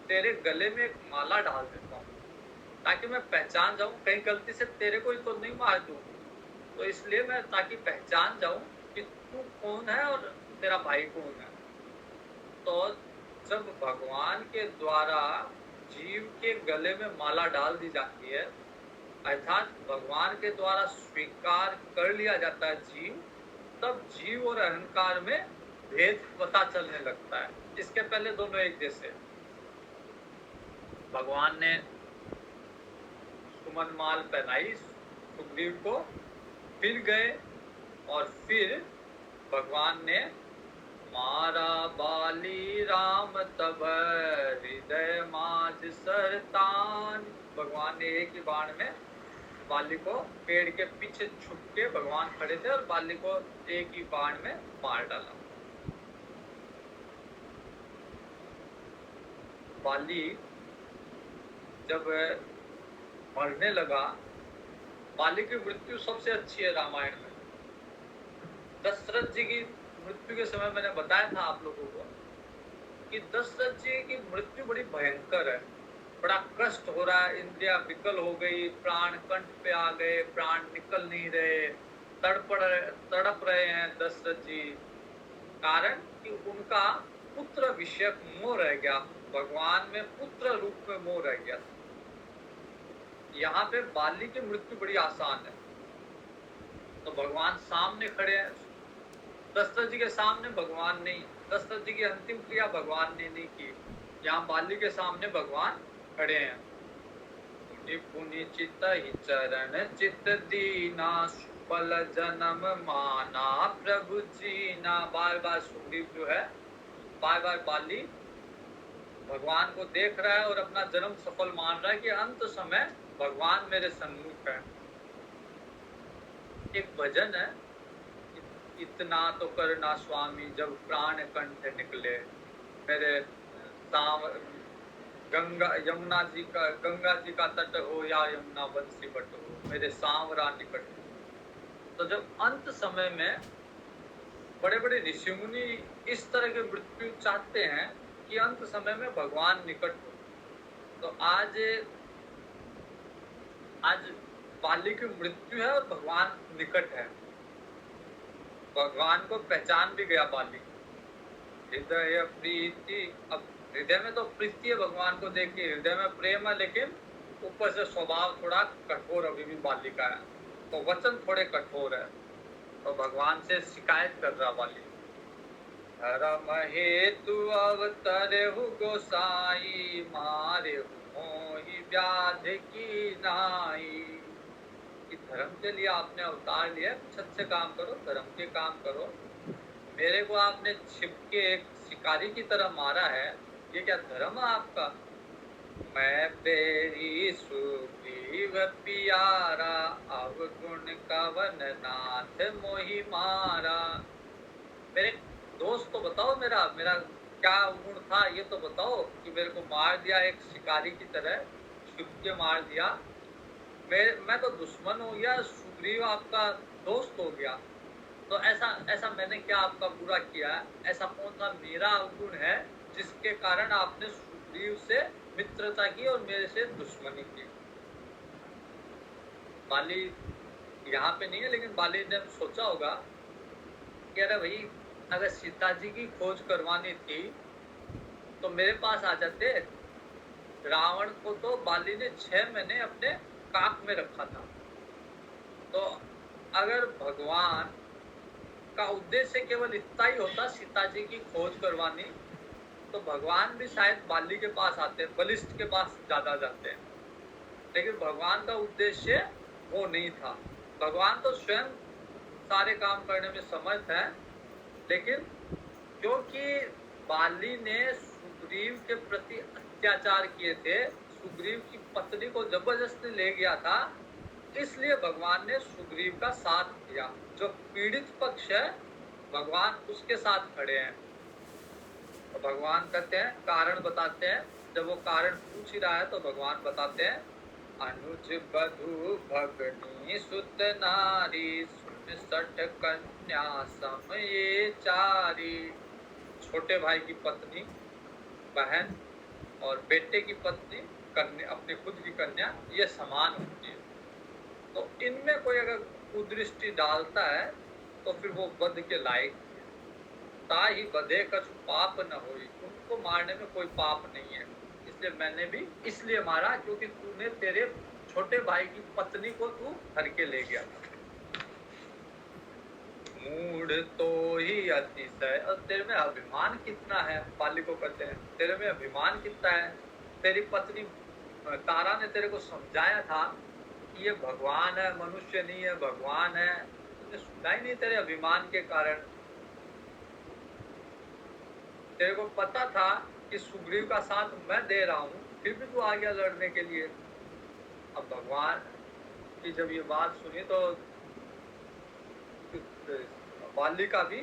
तेरे गले में एक माला डाल देता हूँ ताकि मैं पहचान जाऊं, कहीं गलती से तेरे को ही तो नहीं मार दूं। तो इसलिए मैं ताकि पहचान जाऊं कि तू कौन है और तेरा भाई कौन है। तो जब भगवान के द्वारा जीव के गले में माला डाल दी जाती है, अर्थात भगवान के द्वारा स्वीकार कर लिया जाता है जीव, तब जीव और अहंकार में भेद पता चलने लगता है। इसके पहले दोनों एक जैसे। भगवान ने सुमन माल पहनाई सुग्रीव को, फिर गए और फिर भगवान ने मारा बाली राम तब हृदय माज सरतान। भगवान ने एक ही बाण में बाली को, पेड़ के पीछे छुप के भगवान खड़े थे और बाली को एक ही बाण में मार डाला। बाली जब मरने लगा, बाली की मृत्यु सबसे अच्छी है रामायण में। दशरथ जी की मृत्यु के समय मैंने बताया था आप लोगों को कि दशरथ जी की मृत्यु बड़ी भयंकर है, बड़ा कष्ट हो रहा है, इंद्रिया विकल हो गई, प्राण कंठ पे आ गए, प्राण निकल नहीं रहे, तड़प रहे हैं दशरथ जी। कारण कि उनका पुत्र विषयक मोह रह गया, भगवान में पुत्र रूप में मोह रह गया। यहाँ पे बाली की मृत्यु बड़ी आसान है। तो भगवान सामने खड़े हैं, दशरथ जी के सामने भगवान नहीं, दशरथ जी की अंतिम क्रिया भगवान ने नहीं की, यहाँ बाली के सामने भगवान खड़े हैं। पुनि चित ही चरण चित दीना, फल जन्म माना प्रभु जीना। बार बार सुग्रीव जो है, बार बार बाली भगवान को देख रहा है और अपना जन्म सफल मान रहा है कि अंत समय भगवान मेरे सन्मुख है। एक भजन है, इतना तो करना स्वामी जब प्राण कंठ निकले, मेरे गंगा जी का तट हो या यमुना बंसी बट हो, मेरे सांवरा निकट। तो जब अंत समय में बड़े बड़े ऋषि मुनि इस तरह की मृत्यु चाहते हैं कि अंत समय में भगवान निकट हो, तो आज बाली की मृत्यु है और भगवान निकट है। भगवान को पहचान भी गया बाली। हृदय प्रीति, अब हृदय में तो प्रीति है भगवान को देख के, हृदय में प्रेम है, लेकिन ऊपर से स्वभाव थोड़ा कठोर अभी भी बाली का है, तो वचन थोड़े कठोर है। तो भगवान से शिकायत कर रहा बाली, धर्म हेतु अवतरे हु गोसाई, मारे मोहि व्याध की नाई। कि धर्म के लिए आपने अवतार लिया, कुछ अच्छे काम करो, धर्म के काम करो। मेरे को आपने छिपके एक शिकारी की तरह मारा है, ये क्या धर्म है आपका? मैं तेरी सुग्रीव पियारा, अवगुण कवन नाथ मोहि मारा। मेरे दोस्त तो बताओ, मेरा क्या गुण था ये तो बताओ कि मेरे को मार दिया एक शिकारी की तरह, छुप के मार दिया। मैं तो दुश्मन हो गया, सुग्रीव आपका दोस्त हो गया। तो ऐसा ऐसा मैंने क्या आपका बुरा किया है? ऐसा कौन सा मेरा अवगुण है जिसके कारण आपने सुग्रीव से मित्रता की और मेरे से दुश्मनी की? बाली यहाँ पे नहीं है, लेकिन बाली ने सोचा होगा कि अरे भाई, अगर सीता जी की खोज करवानी थी तो मेरे पास आ जाते। रावण को तो बाली ने 6 महीने अपने काख में रखा था। तो अगर भगवान का उद्देश्य केवल इतना ही होता सीता जी की खोज करवानी, तो भगवान भी शायद बाली के पास आते, बलिष्ठ के पास ज्यादा जाते हैं। लेकिन भगवान का उद्देश्य वो नहीं था। भगवान तो स्वयं सारे काम करने में समर्थ है, लेकिन क्योंकि बाली ने सुग्रीव के प्रति अत्याचार किए थे, सुग्रीव की पत्नी को जबरदस्ती ले गया था, इसलिए भगवान ने सुग्रीव का साथ दिया। जो पीड़ित पक्ष है, भगवान उसके साथ खड़े हैं। तो भगवान कहते हैं, कारण बताते हैं। जब वो कारण पूछ ही रहा है तो भगवान बताते हैं, अनुज बधु भगनी सुत नारी, सुन सठ कन्या सम ये चारी। छोटे भाई की पत्नी, बहन और बेटे की पत्नी, कन्या, अपनी खुद की कन्या, ये समान होती है। तो इनमें कोई अगर कुदृष्टि डालता है तो फिर वो वध के लायक है। ताहि बधे कछु पाप न होई, उनको मारने में कोई पाप नहीं है। इसलिए मैंने भी इसलिए मारा क्योंकि तूने तेरे छोटे भाई की पत्नी को तू हर के ले गया था। मूढ़ तो ही अतिशय, और तेरे में अभिमान कितना है? बाली को कहते हैं, तेरे में अभिमान कितना है? तेरी पत्नी तारा ने तेरे को समझाया था कि ये भगवान है, मनुष्य नहीं है, भगवान है। तुमने सुना ही नहीं तेरे अभिमान के कारण। तेरे को पता था कि सुग्रीव का साथ मैं दे रहा हूँ, फिर भी तू आ गया लड़ने के लिए। अब भगवान की जब ये बात सुनी तो बाली का भी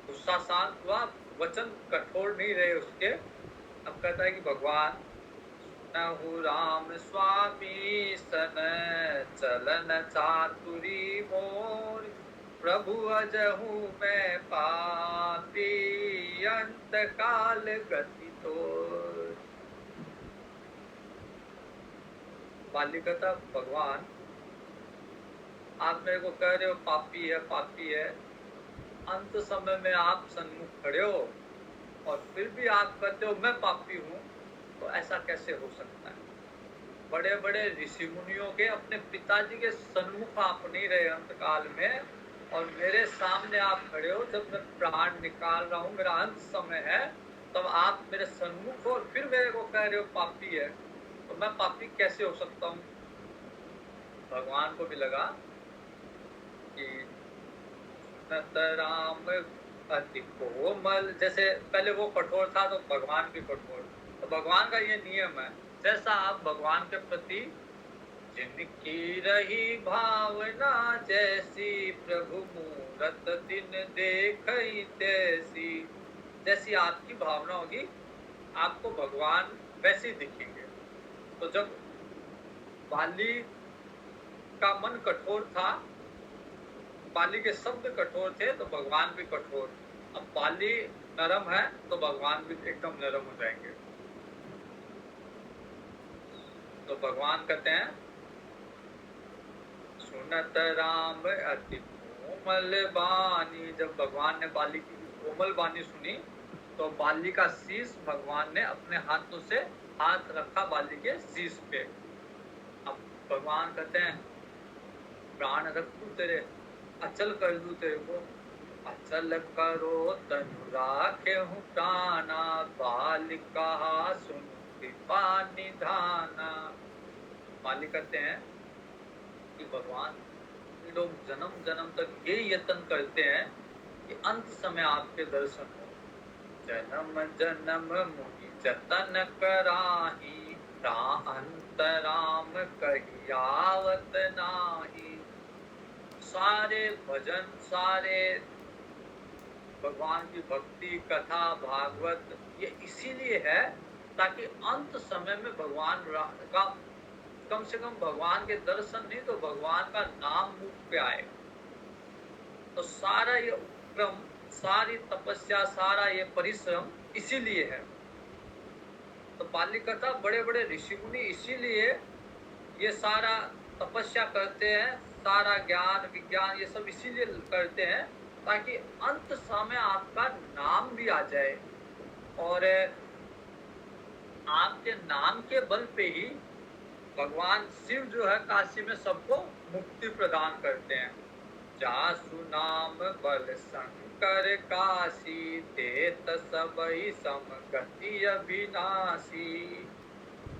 गुस्सा शांत हुआ, वचन कठोर नहीं रहे उसके। अब कहता है कि भगवान, नहु राम स्वामी सन, चलन चातुरी मोर, प्रभु अजहू मैं पापी, अंत काल गति तोर। बाली कहता, भगवान आप मेरे को कह रहे हो पापी है, पापी है, अंत समय में आप सन्मुख खड़े हो और फिर भी आप कहते हो मैं पापी हूँ, तो ऐसा कैसे हो सकता है? बड़े बड़े ऋषि मुनियों के, अपने पिताजी के सन्मुख आप नहीं रहे अंतकाल में, और मेरे सामने आप खड़े हो जब मैं प्राण निकाल रहा हूँ, मेरा अंत समय है, तब आप मेरे सन्मुख हो और फिर मेरे को कह रहे हो पापी है, तो मैं पापी कैसे हो सकता हूँ? भगवान को भी लगा कि राम अति कोमल, जैसे पहले वो कठोर था तो भगवान भी कठोर। तो भगवान का ये नियम है, जैसा आप भगवान के प्रति, जिनकी रही भावना जैसी, प्रभु मूरत दिन देखई तैसी। जैसी आपकी भावना होगी, आपको भगवान वैसे दिखेंगे। तो जब बाली का मन कठोर था, बाली के शब्द कठोर थे, तो भगवान भी कठोर। अब बाली नरम है तो भगवान भी एकदम नरम हो जाएंगे। तो भगवान कहते हैं, सुनत राम अति कोमल बानी। जब भगवान ने बाली की कोमल बानी सुनी तो बाली का शीश भगवान ने अपने हाथों से हाथ रखा बाली के शीश पे। अब भगवान कहते हैं, प्राण रख दूं तेरे, अचल कर दूं तेरे को, अचल करो तनु राखे हूँ प्राणा, बालिका सुन कृपा निधाना। बाली कहते हैं कि भगवान, लोग जन्म जन्म तक ये यत्न करते हैं कि अंत समय आपके दर्शन हो। जन्म जन्म मुनि जतन कराही, अंत राम कहियावत नाही। सारे भजन, सारे भगवान की भक्ति, कथा, भागवत ये इसीलिए है ताकि अंत समय में भगवान का कम से कम भगवान के दर्शन नहीं तो भगवान का नाम मुख पे आए। तो सारा ये उपक्रम, सारी तपस्या, सारा ये परिश्रम इसीलिए है। तो बाली कथा बड़े-बड़े ऋषि मुनि इसीलिए ये सारा तपस्या करते हैं, सारा ज्ञान, विज्ञान ये सब इसीलिए करते हैं ताकि अंत समय आपका नाम भी आ जाए और आपके नाम के बल पे ही भगवान शिव जो है काशी में सबको मुक्ति प्रदान करते हैं। जासु नाम बल शंकर काशी देत सबई समगति अविनाशी।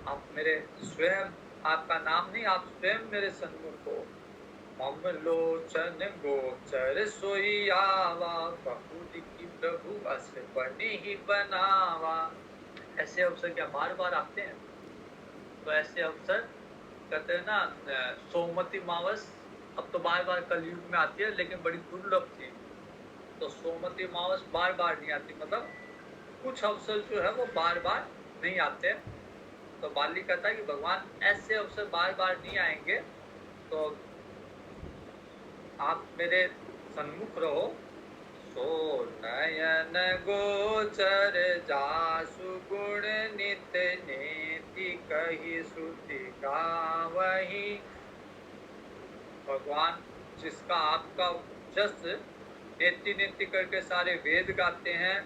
आप मेरे स्वयं, आपका नाम नहीं, आप स्वयं मेरे सन्मुख हो। मम लोचन गोचर सोई आवा बहुत की प्रभु अस बने ही बनावा। ऐसे अवसर क्या बार बार आते हैं? तो ऐसे अवसर कहते हैं ना, सोमवती मावस अब तो बार बार कलयुग में आती है लेकिन बड़ी दुर्लभ थी। तो सोमवती मावस बार बार नहीं आती, मतलब कुछ अवसर जो है वो बार बार नहीं आते। तो बाली कहता है कि भगवान ऐसे अवसर बार बार नहीं आएंगे, तो आप मेरे सन्मुख रहो। सो नयन गोचर जासु गुण नित नेति कही श्रुति गावही। भगवान जिसका आपका जस नेति नेति करके सारे वेद गाते हैं,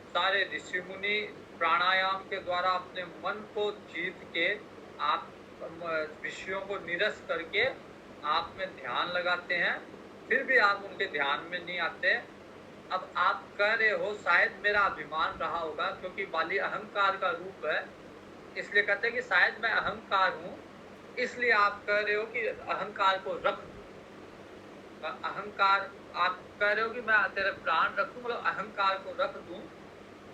सारे ऋषि मुनि प्राणायाम के द्वारा अपने मन को जीत के आप विषयों को निरस करके आप में ध्यान लगाते हैं, फिर भी आप उनके ध्यान में नहीं आते। अब आप कह रहे हो शायद मेरा अभिमान रहा होगा, क्योंकि बाली अहंकार का रूप है, इसलिए कहते हैं कि शायद मैं अहंकार हूँ, इसलिए आप कह रहे हो कि अहंकार को रख दूं। अहंकार, आप कह रहे हो कि मैं तेरे प्राण रखूं, मतलब अहंकार को रख दूं।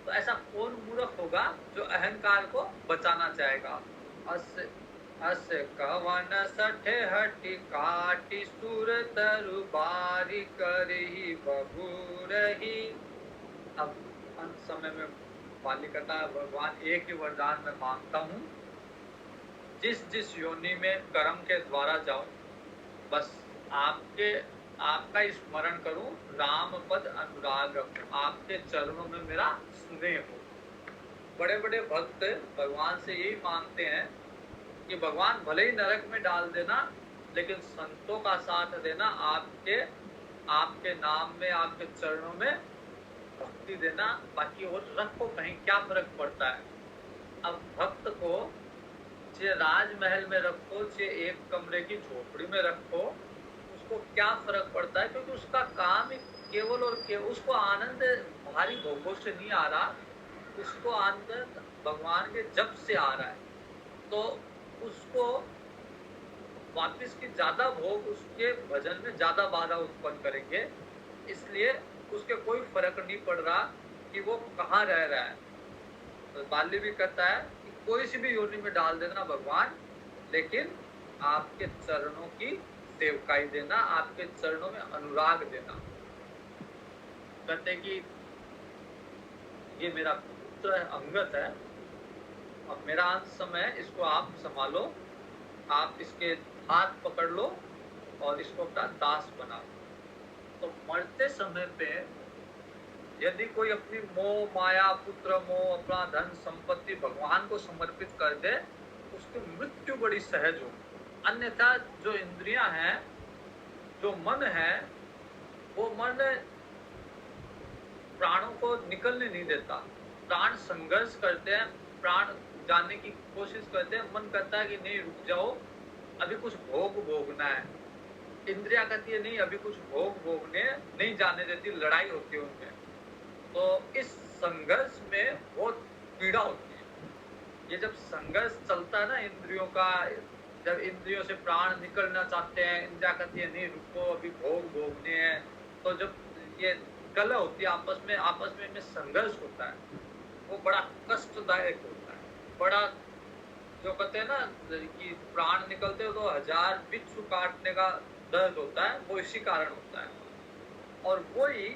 तो ऐसा कौन मूर्ख होगा जो अहंकार को बचाना चाहेगा? अस कवन सठ हटि काटि सुर तरु बारी करही बबूरही। अब अंत समय में बाली कहता है भगवान एक ही वरदान मैं मांगता हूँ, जिस जिस योनि में कर्म के द्वारा जाऊं, बस आपका स्मरण करूं, राम पद अनुराग, आपके चरणों में मेरा स्नेह हो। बड़े बड़े भक्त भगवान से यही मांगते हैं कि भगवान भले ही नरक में डाल देना, लेकिन संतों का साथ देना, आपके नाम में, आपके चरणों में भक्ति देना, बाकी और रखो कहीं क्या फर्क पड़ता है। अब भक्त को चाहे राजमहल में रखो, चाहे एक कमरे की झोपड़ी में रखो, उसको क्या फर्क पड़ता है, क्योंकि उसका काम केवल और केवल, उसको आनंद भारी भोगों से नहीं आ रहा, उसको आनंद भगवान के जप से आ रहा है। तो उसको वापस की ज्यादा भोग उसके भजन में ज्यादा बाधा उत्पन्न करेंगे, इसलिए उसके कोई फर्क नहीं पड़ रहा कि वो कहाँ रह रहा है। तो बाली भी कहता है कि कोई सी भी योनि में डाल देना भगवान, लेकिन आपके चरणों की सेवकाई देना, आपके चरणों में अनुराग देना। कहते कि ये मेरा पुत्र है, अंगद है, अब मेरा अंत समय, इसको आप संभालो, आप इसके हाथ पकड़ लो और इसको अपना दास बना लो। तो मरते समय पे यदि कोई अपनी मोह माया, पुत्र मोह, अपना धन संपत्ति भगवान को समर्पित कर दे, उसकी मृत्यु बड़ी सहज हो। अन्यथा जो इंद्रियां हैं, जो मन है, वो मन प्राणों को निकलने नहीं देता। प्राण संघर्ष करते हैं, प्राण जाने की कोशिश करते हैं, मन कहता है कि नहीं रुक जाओ, अभी कुछ भोग भोगना है। इंद्रिया कहती है नहीं, अभी कुछ भोग भोगने नहीं जाने देती, लड़ाई होती है उनमें। तो इस संघर्ष में बहुत पीड़ा होती है। ये जब संघर्ष चलता है ना इंद्रियों का, जब इंद्रियों से प्राण निकलना चाहते हैं, इंद्रिया कहती है नहीं रुको, अभी भोग भोगने हैं, तो जब ये कलह होती है आपस में इनमें संघर्ष होता है, वो बड़ा कष्टदायक होता है। बड़ा, जो कहते हैं ना कि प्राण निकलते हो तो 1000 बिच्छू काटने का दर्द होता है, वो इसी कारण होता है। और वही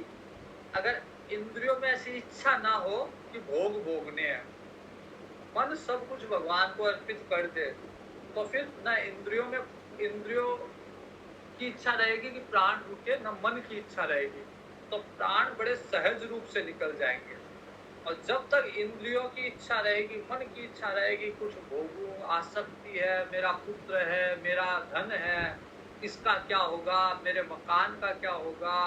अगर इंद्रियों में ऐसी इच्छा ना हो कि भोग भोगने हैं, मन सब कुछ भगवान को अर्पित कर दे, तो फिर ना इंद्रियों की इच्छा रहेगी कि प्राण रुके, न मन की इच्छा रहेगी, तो प्राण बड़े सहज रूप से निकल जाएंगे। और जब तक इंद्रियों की इच्छा रहेगी, मन की इच्छा रहेगी, कुछ भोगूं, आसक्ति है, मेरा पुत्र है, मेरा धन है, इसका क्या होगा, मेरे मकान का क्या होगा,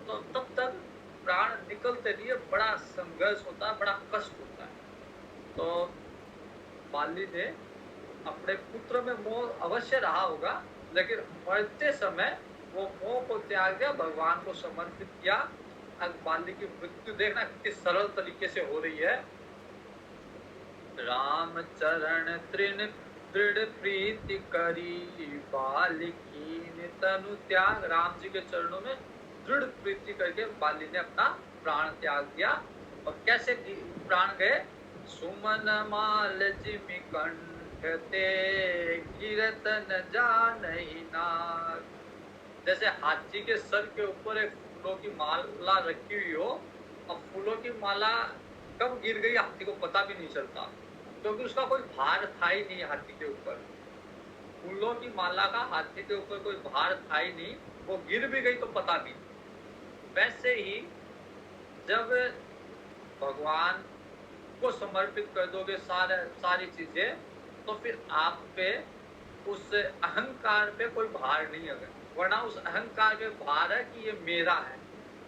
तो तब तक प्राण निकलते नहीं है, बड़ा संघर्ष होता है, बड़ा कष्ट होता है। तो बाली ने अपने पुत्र में मोह अवश्य रहा होगा, लेकिन मरते समय वो मोह को त्याग दिया, भगवान को समर्पित किया। अब बाली की मृत्यु देखना किस सरल तरीके से हो रही है। राम चरण तृण दृढ़ प्रीति करी, बाली कीन तनु त्याग। राम जी के चरणों में दृढ़ प्रीति करके बाली ने अपना प्राण त्याग दिया। और कैसे प्राण गए? सुमन माल जिमि कंठ ते, गिरत न जानहि नाग। जैसे हाथी के सर के ऊपर एक फूलों की माला रखी हुई हो, अब फूलों की माला कब गिर गई हाथी को पता भी नहीं चलता, क्योंकि उसका कोई भार था ही नहीं हाथी के ऊपर। फूलों की माला का हाथी के ऊपर कोई भार था ही नहीं, वो गिर भी गई तो पता नहीं। वैसे ही जब भगवान को समर्पित कर दोगे सारी चीजें, तो फिर आप पे उस अहंकार पे कोई भार नहीं है, वरना उस अहंकार पे भार है कि ये मेरा है।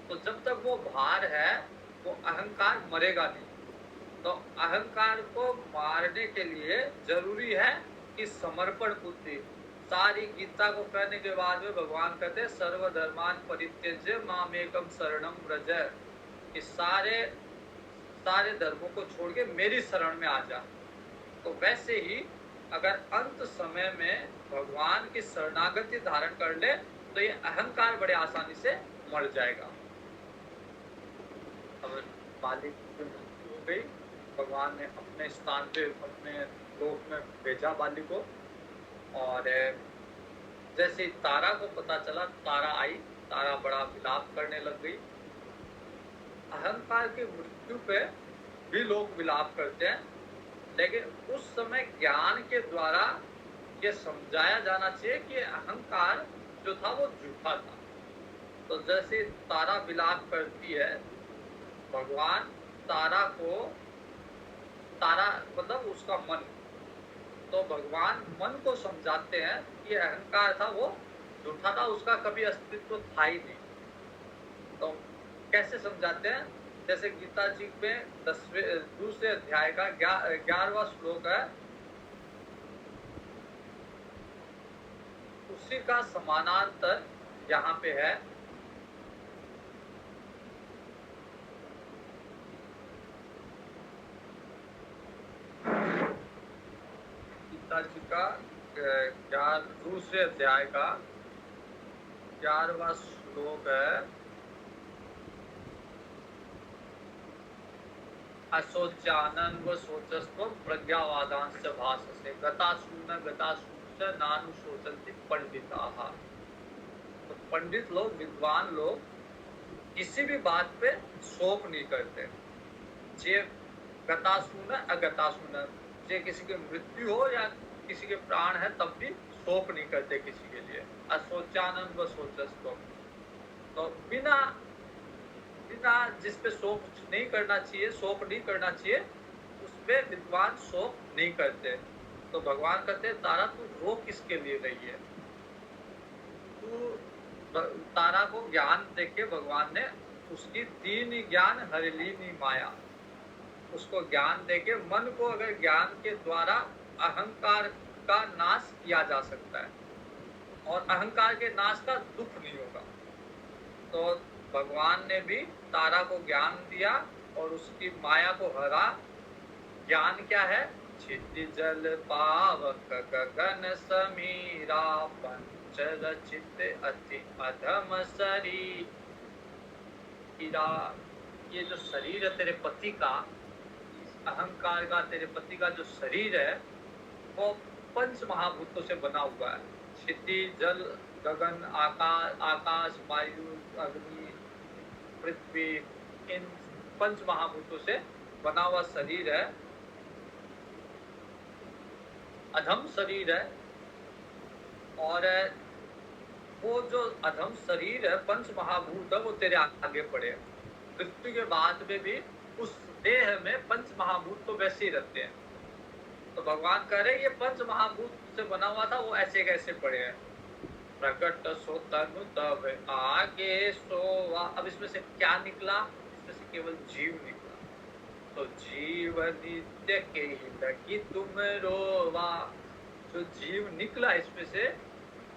तो जब तक वो भार है, वो अहंकार मरेगा नहीं। तो अहंकार को मारने के लिए जरूरी है कि समर्पण बुद्धि। सारी गीता को कहने के बाद में भगवान कहते हैं सर्वधर्मान परित्यज्य मामेकम शरणम व्रज, कि सारे धर्मों को छोड़ के मेरी शरण में आ जा। तो वैसे ही अगर अंत समय में भगवान की शरणागति धारण कर ले, तो ये अहंकार बड़े आसानी से मर जाएगा। अब बाली की मृत्यु हो गई, भगवान ने अपने स्थान पे अपने लोक में भेजा बाली को। और जैसे तारा को पता चला, तारा आई, तारा बड़ा विलाप करने लग गई। अहंकार की मृत्यु पे भी लोग विलाप करते हैं, लेकिन उस समय ज्ञान के द्वारा ये समझाया जाना चाहिए कि अहंकार जो था वो झूठा था। तो जैसे तारा विलाप करती है, भगवान तारा मतलब उसका मन, तो भगवान मन को समझाते हैं कि अहंकार था वो झूठा था, उसका कभी अस्तित्व था ही नहीं। तो कैसे समझाते हैं? जैसे गीता जी में दूसरे अध्याय का 11वां श्लोक है, उसी का समानांतर यहाँ पे है। गीता जी का दूसरे अध्याय का 11वां श्लोक है, असोचानन व सोचस्व प्रज्ञावादांश भाषसे गतासून नानु शोचन्ति पंडिताः। तो पंडित लोग, विद्वान लोग किसी भी बात पे शोक नहीं करते। जे गतासून अगतासून, जे किसी की मृत्यु हो या किसी के प्राण है तब भी शोक नहीं करते किसी के लिए। असोचानन व सोचस्व, तो बिना जिस पे शोक नहीं करना चाहिए, शोक नहीं करना चाहिए, उसपे विद्वान शोक नहीं करते। तो भगवान कहते हैं तारा तू रो किसके लिए रही है? तू तारा को ज्ञान देके भगवान ने उसकी दीन ज्ञान हरिलीनी माया, उसको ज्ञान देके मन को अगर ज्ञान के द्वारा अहंकार का नाश किया जा सकता है, और अहंकार के नाश का दुख नहीं होगा। तो भगवान ने भी तारा को ज्ञान दिया और उसकी माया को हरा। ज्ञान क्या है? क्षिति जल पावक गगन समीरा, पंच रचित अति अधम शरीरा। ये जो शरीर है तेरे पति का, अहंकार का, तेरे पति का जो शरीर है वो पंच महाभूतों से बना हुआ है। क्षिति जल गगन, आकाश वायु अग्नि पृथ्वी, इन पंच महाभूतों से बना हुआ शरीर है, अधम शरीर है, और वो जो अधम शरीर है, पंच महाभूत है, वो तेरे आगे पड़े हैं। मृत्यु के बाद में भी उस देह में पंच महाभूत तो वैसे ही रहते हैं। तो भगवान कह रहे ये पंच महाभूत से बना हुआ था, वो ऐसे कैसे पड़े हैं। प्रकट सो तनु तब आगे सोवा। अब इसमें से क्या निकला? इसमें से केवल जीव निकला। तो जीव नित्य के ही लगी तुम रोवा। जो जीव निकला इसमें से,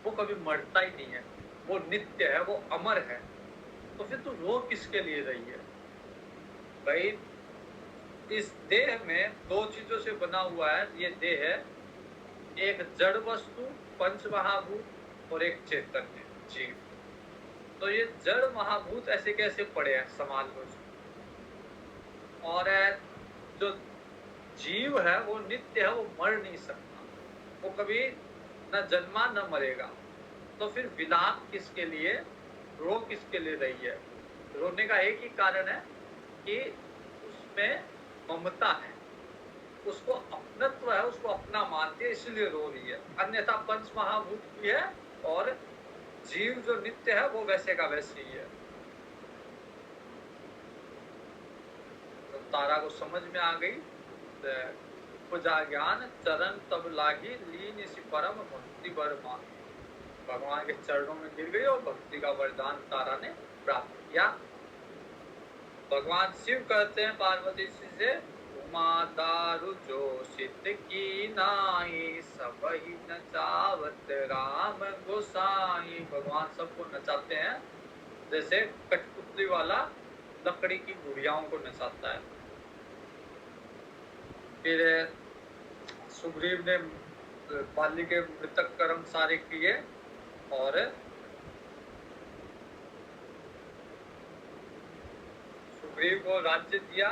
वो कभी मरता ही नहीं है, वो नित्य है, वो अमर है। तो फिर तू रो किसके लिए रही है भाई? इस देह में दो चीजों से बना हुआ है ये देह है, एक जड़ वस्तु पंच महाभूत और एक चैतन्य जीव। तो ये जड़ महाभूत ऐसे कैसे पड़े हैं, संभाल लो। और जो जीव है वो नित्य है, वो मर नहीं सकता, वो कभी न जन्मा न मरेगा। तो फिर विलाप किसके लिए, रो किसके लिए रही है? रोने का एक ही कारण है कि उसमें ममता है, उसको अपनत्व है, उसको अपना मानती है, इसलिए रो रही है। अन्यथा पंच महाभूत भी है और जीव जो नित्य है वो वैसे का वैसे ही है। तो तारा को समझ में आ गई, पूजा ज्ञान चरण तब लागी लीन इसी परम भक्ति वर मांगी। भगवान के चरणों में गिर गई और भक्ति का वरदान तारा ने प्राप्त किया। भगवान शिव कहते हैं पार्वती से, उमा दारु जोशित की नाई सब ही नचावत राम गोसाई। भगवान सबको नचाते हैं, जैसे कठपुतली वाला लकड़ी की गुड़ियाओं को नचाता है। फिर सुग्रीव ने बाली के मृतक कर्म सारे किए और सुग्रीव को राज्य दिया,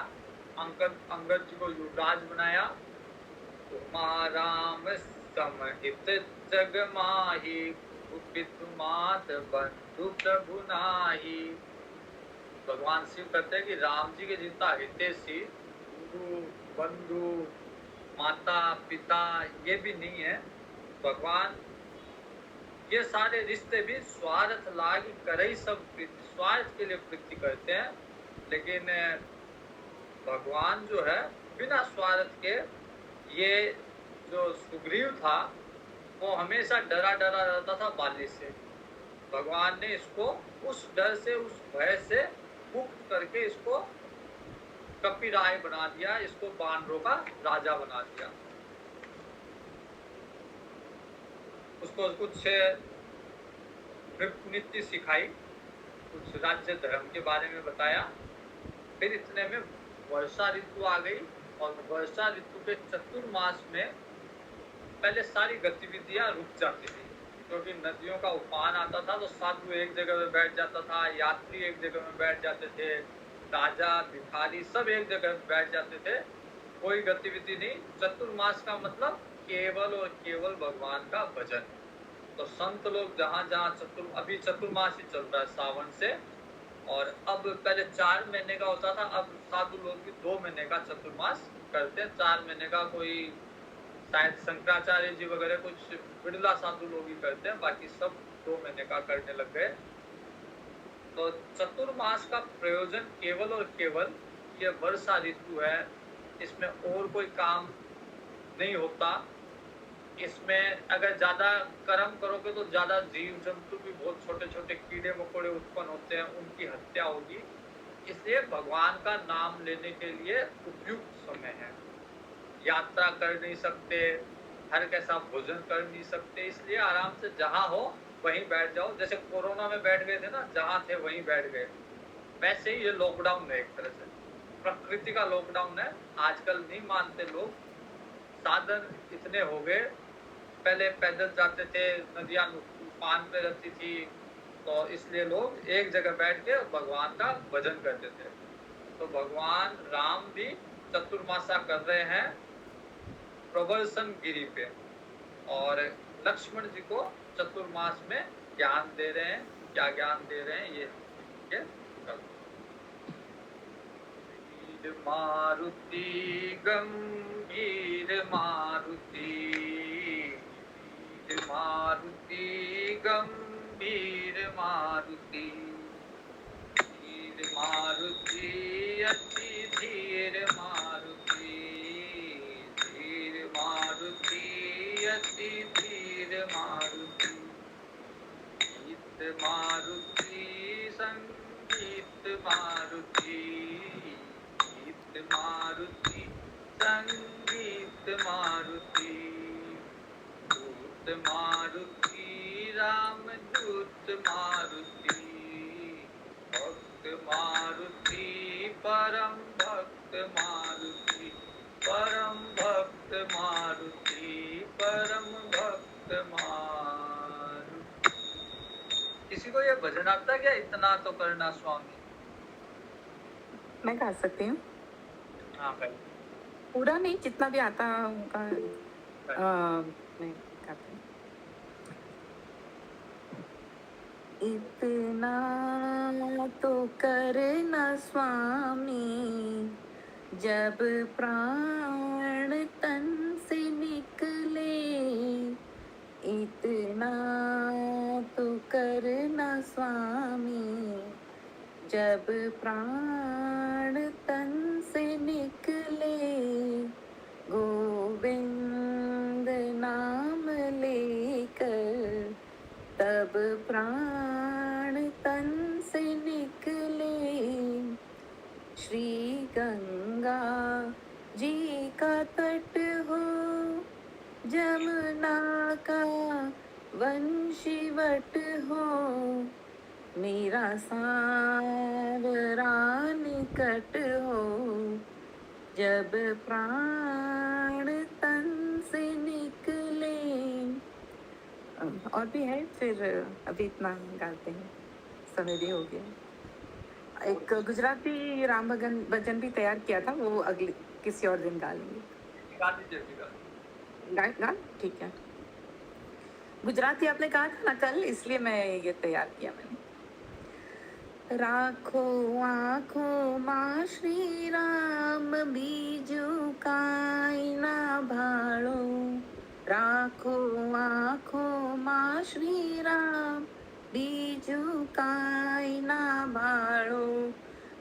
अंगद जी को युवराज बनाया। राम समहित जग माही, मात बंधु प्रभु नाही। भगवान शिव कहते हैं कि राम जी के जितना हितैषी गुरु बंधु माता पिता ये भी नहीं है। भगवान ये सारे रिश्ते भी स्वार्थ लाग करे सब प्रीति, स्वार्थ के लिए प्रीति करते हैं। लेकिन भगवान जो है बिना स्वार्थ के, ये जो सुग्रीव था वो हमेशा डरा डरा रहता था बाली से। भगवान ने इसको उस डर से, उस भय से मुक्त करके इसको कपिराय बना दिया, इसको बानरों का राजा बना दिया। उसको कुछ नीति सिखाई, कुछ राज्य धर्म के बारे में बताया। फिर इतने में वर्षा ऋतु आ गई और वर्षा ऋतु के चतुर्मास में पहले सारी गतिविधियां रुक जाती थी, क्योंकि नदियों का उफान आता था तो साधु एक जगह में बैठ जाता था, यात्री एक जगह में बैठ जाते थे, राजा भिखारी सब एक जगह में बैठ जाते थे, कोई गतिविधि नहीं। चतुर्मास का मतलब केवल और केवल भगवान का भजन। तो संत लोग जहाँ जहाँ अभी चतुर्मास ही चल रहा है सावन से, और अब पहले 4 महीने का होता था, अब साधु लोग भी 2 महीने का चतुर्मास करते हैं। 4 महीने का कोई शायद शंकराचार्य जी वगैरह कुछ बिरला साधु लोग ही करते हैं, बाकी सब 2 महीने का करने लग गए। तो चतुर्मास का प्रयोजन केवल और केवल ये वर्षा ऋतु है, इसमें और कोई काम नहीं होता। इसमें अगर ज्यादा कर्म करोगे तो ज्यादा जीव जंतु भी, बहुत छोटे छोटे कीड़े मकोड़े उत्पन्न होते हैं, उनकी हत्या होगी। इसलिए भगवान का नाम लेने के लिए उपयुक्त समय है। यात्रा कर नहीं सकते, हर कैसा भोजन कर नहीं सकते, इसलिए आराम से जहाँ हो वहीं बैठ जाओ। जैसे कोरोना में बैठ गए थे ना, जहाँ थे वहीं बैठ गए, वैसे ही ये लॉकडाउन है, एक तरह से प्रकृति का लॉकडाउन है। आजकल नहीं मानते लोग, साधन इतने हो गए। पहले पैदल जाते थे, नदियां उफान पे रहती थी, तो इसलिए लोग एक जगह बैठ के भगवान का भजन करते थे। तो भगवान राम भी चतुर्मासा कर रहे हैं प्रवर्सन गिरी पे, और लक्ष्मण जी को चतुर्मास में ज्ञान दे रहे हैं। क्या ज्ञान दे रहे हैं ये मारुति गंभीर मारुति, धीर मारुति गंभीर मारुति, धीर मारुति अति धीर मारुति, धीर मारुति अति धीर मारुति, गीत मारुति संगीत मारुति, गीत मारुति संगीत मारुति, दूत मारुति रामदूत मारुति, भक्त मारुति परम भक्त मारुति, परम भक्त मारुति, परम भक्त मारुति। किसी को ये भजन आता है क्या? इतना तो करना स्वामी। मैं गा सकती हूँ। हाँ भाई, पूरा नहीं, जितना भी आता उनका मैं गाती हूँ। इतना तो करना स्वामी, जब प्राण तन से निकले, इतना तो करना स्वामी, जब प्राण तन से निकले, गोविंद नाम लेकर तब प्राण तन से निकले। श्री गंगा जी का तट हो, जमुना का वंशीवट हो, मेरा सारा निकट हो, जब प्राण तन से निकले। और भी है, फिर अभी इतना गाते हैं, समय भी हो गया। एक गुजराती राम भजन भजन भी तैयार किया था, वो अगले किसी और दिन गा लेंगे। गा दीजिए, अभी गा दीजिए। गा ठीक है। गुजराती आपने कहा था ना कल, इसलिए मैं ये तैयार किया मैंने। राखो आँखों माँ श्री राम, बीजू काई ना भाड़ो, राखो आँखों माँ श्री राम, बीजू काई ना भाड़ो,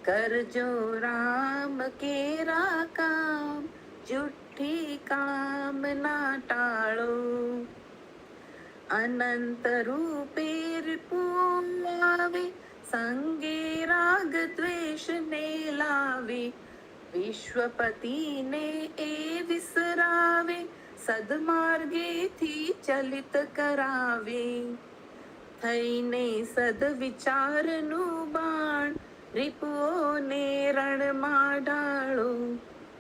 कर जो राम केरा काम, झूठी काम ना टाळो, अनंत रूपे रिपुलावे, संगे राग द्वेष ने लावे, विश्वपति ने ए विसरावे, सदमार्गे थी चलित करावे, थईने सद विचारनु बाण, रिपुओने रण मा ढाळो,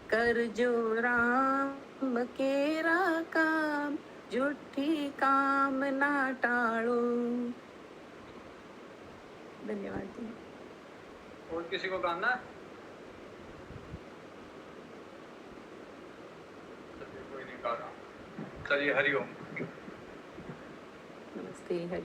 कर जो राम केरा काम, झूठी काम ना टाळो। धन्यवाद जी। और किसी को गाना है? चलिए, कोई नहीं गा रहा। चलिए, हरिओम। नमस्ते।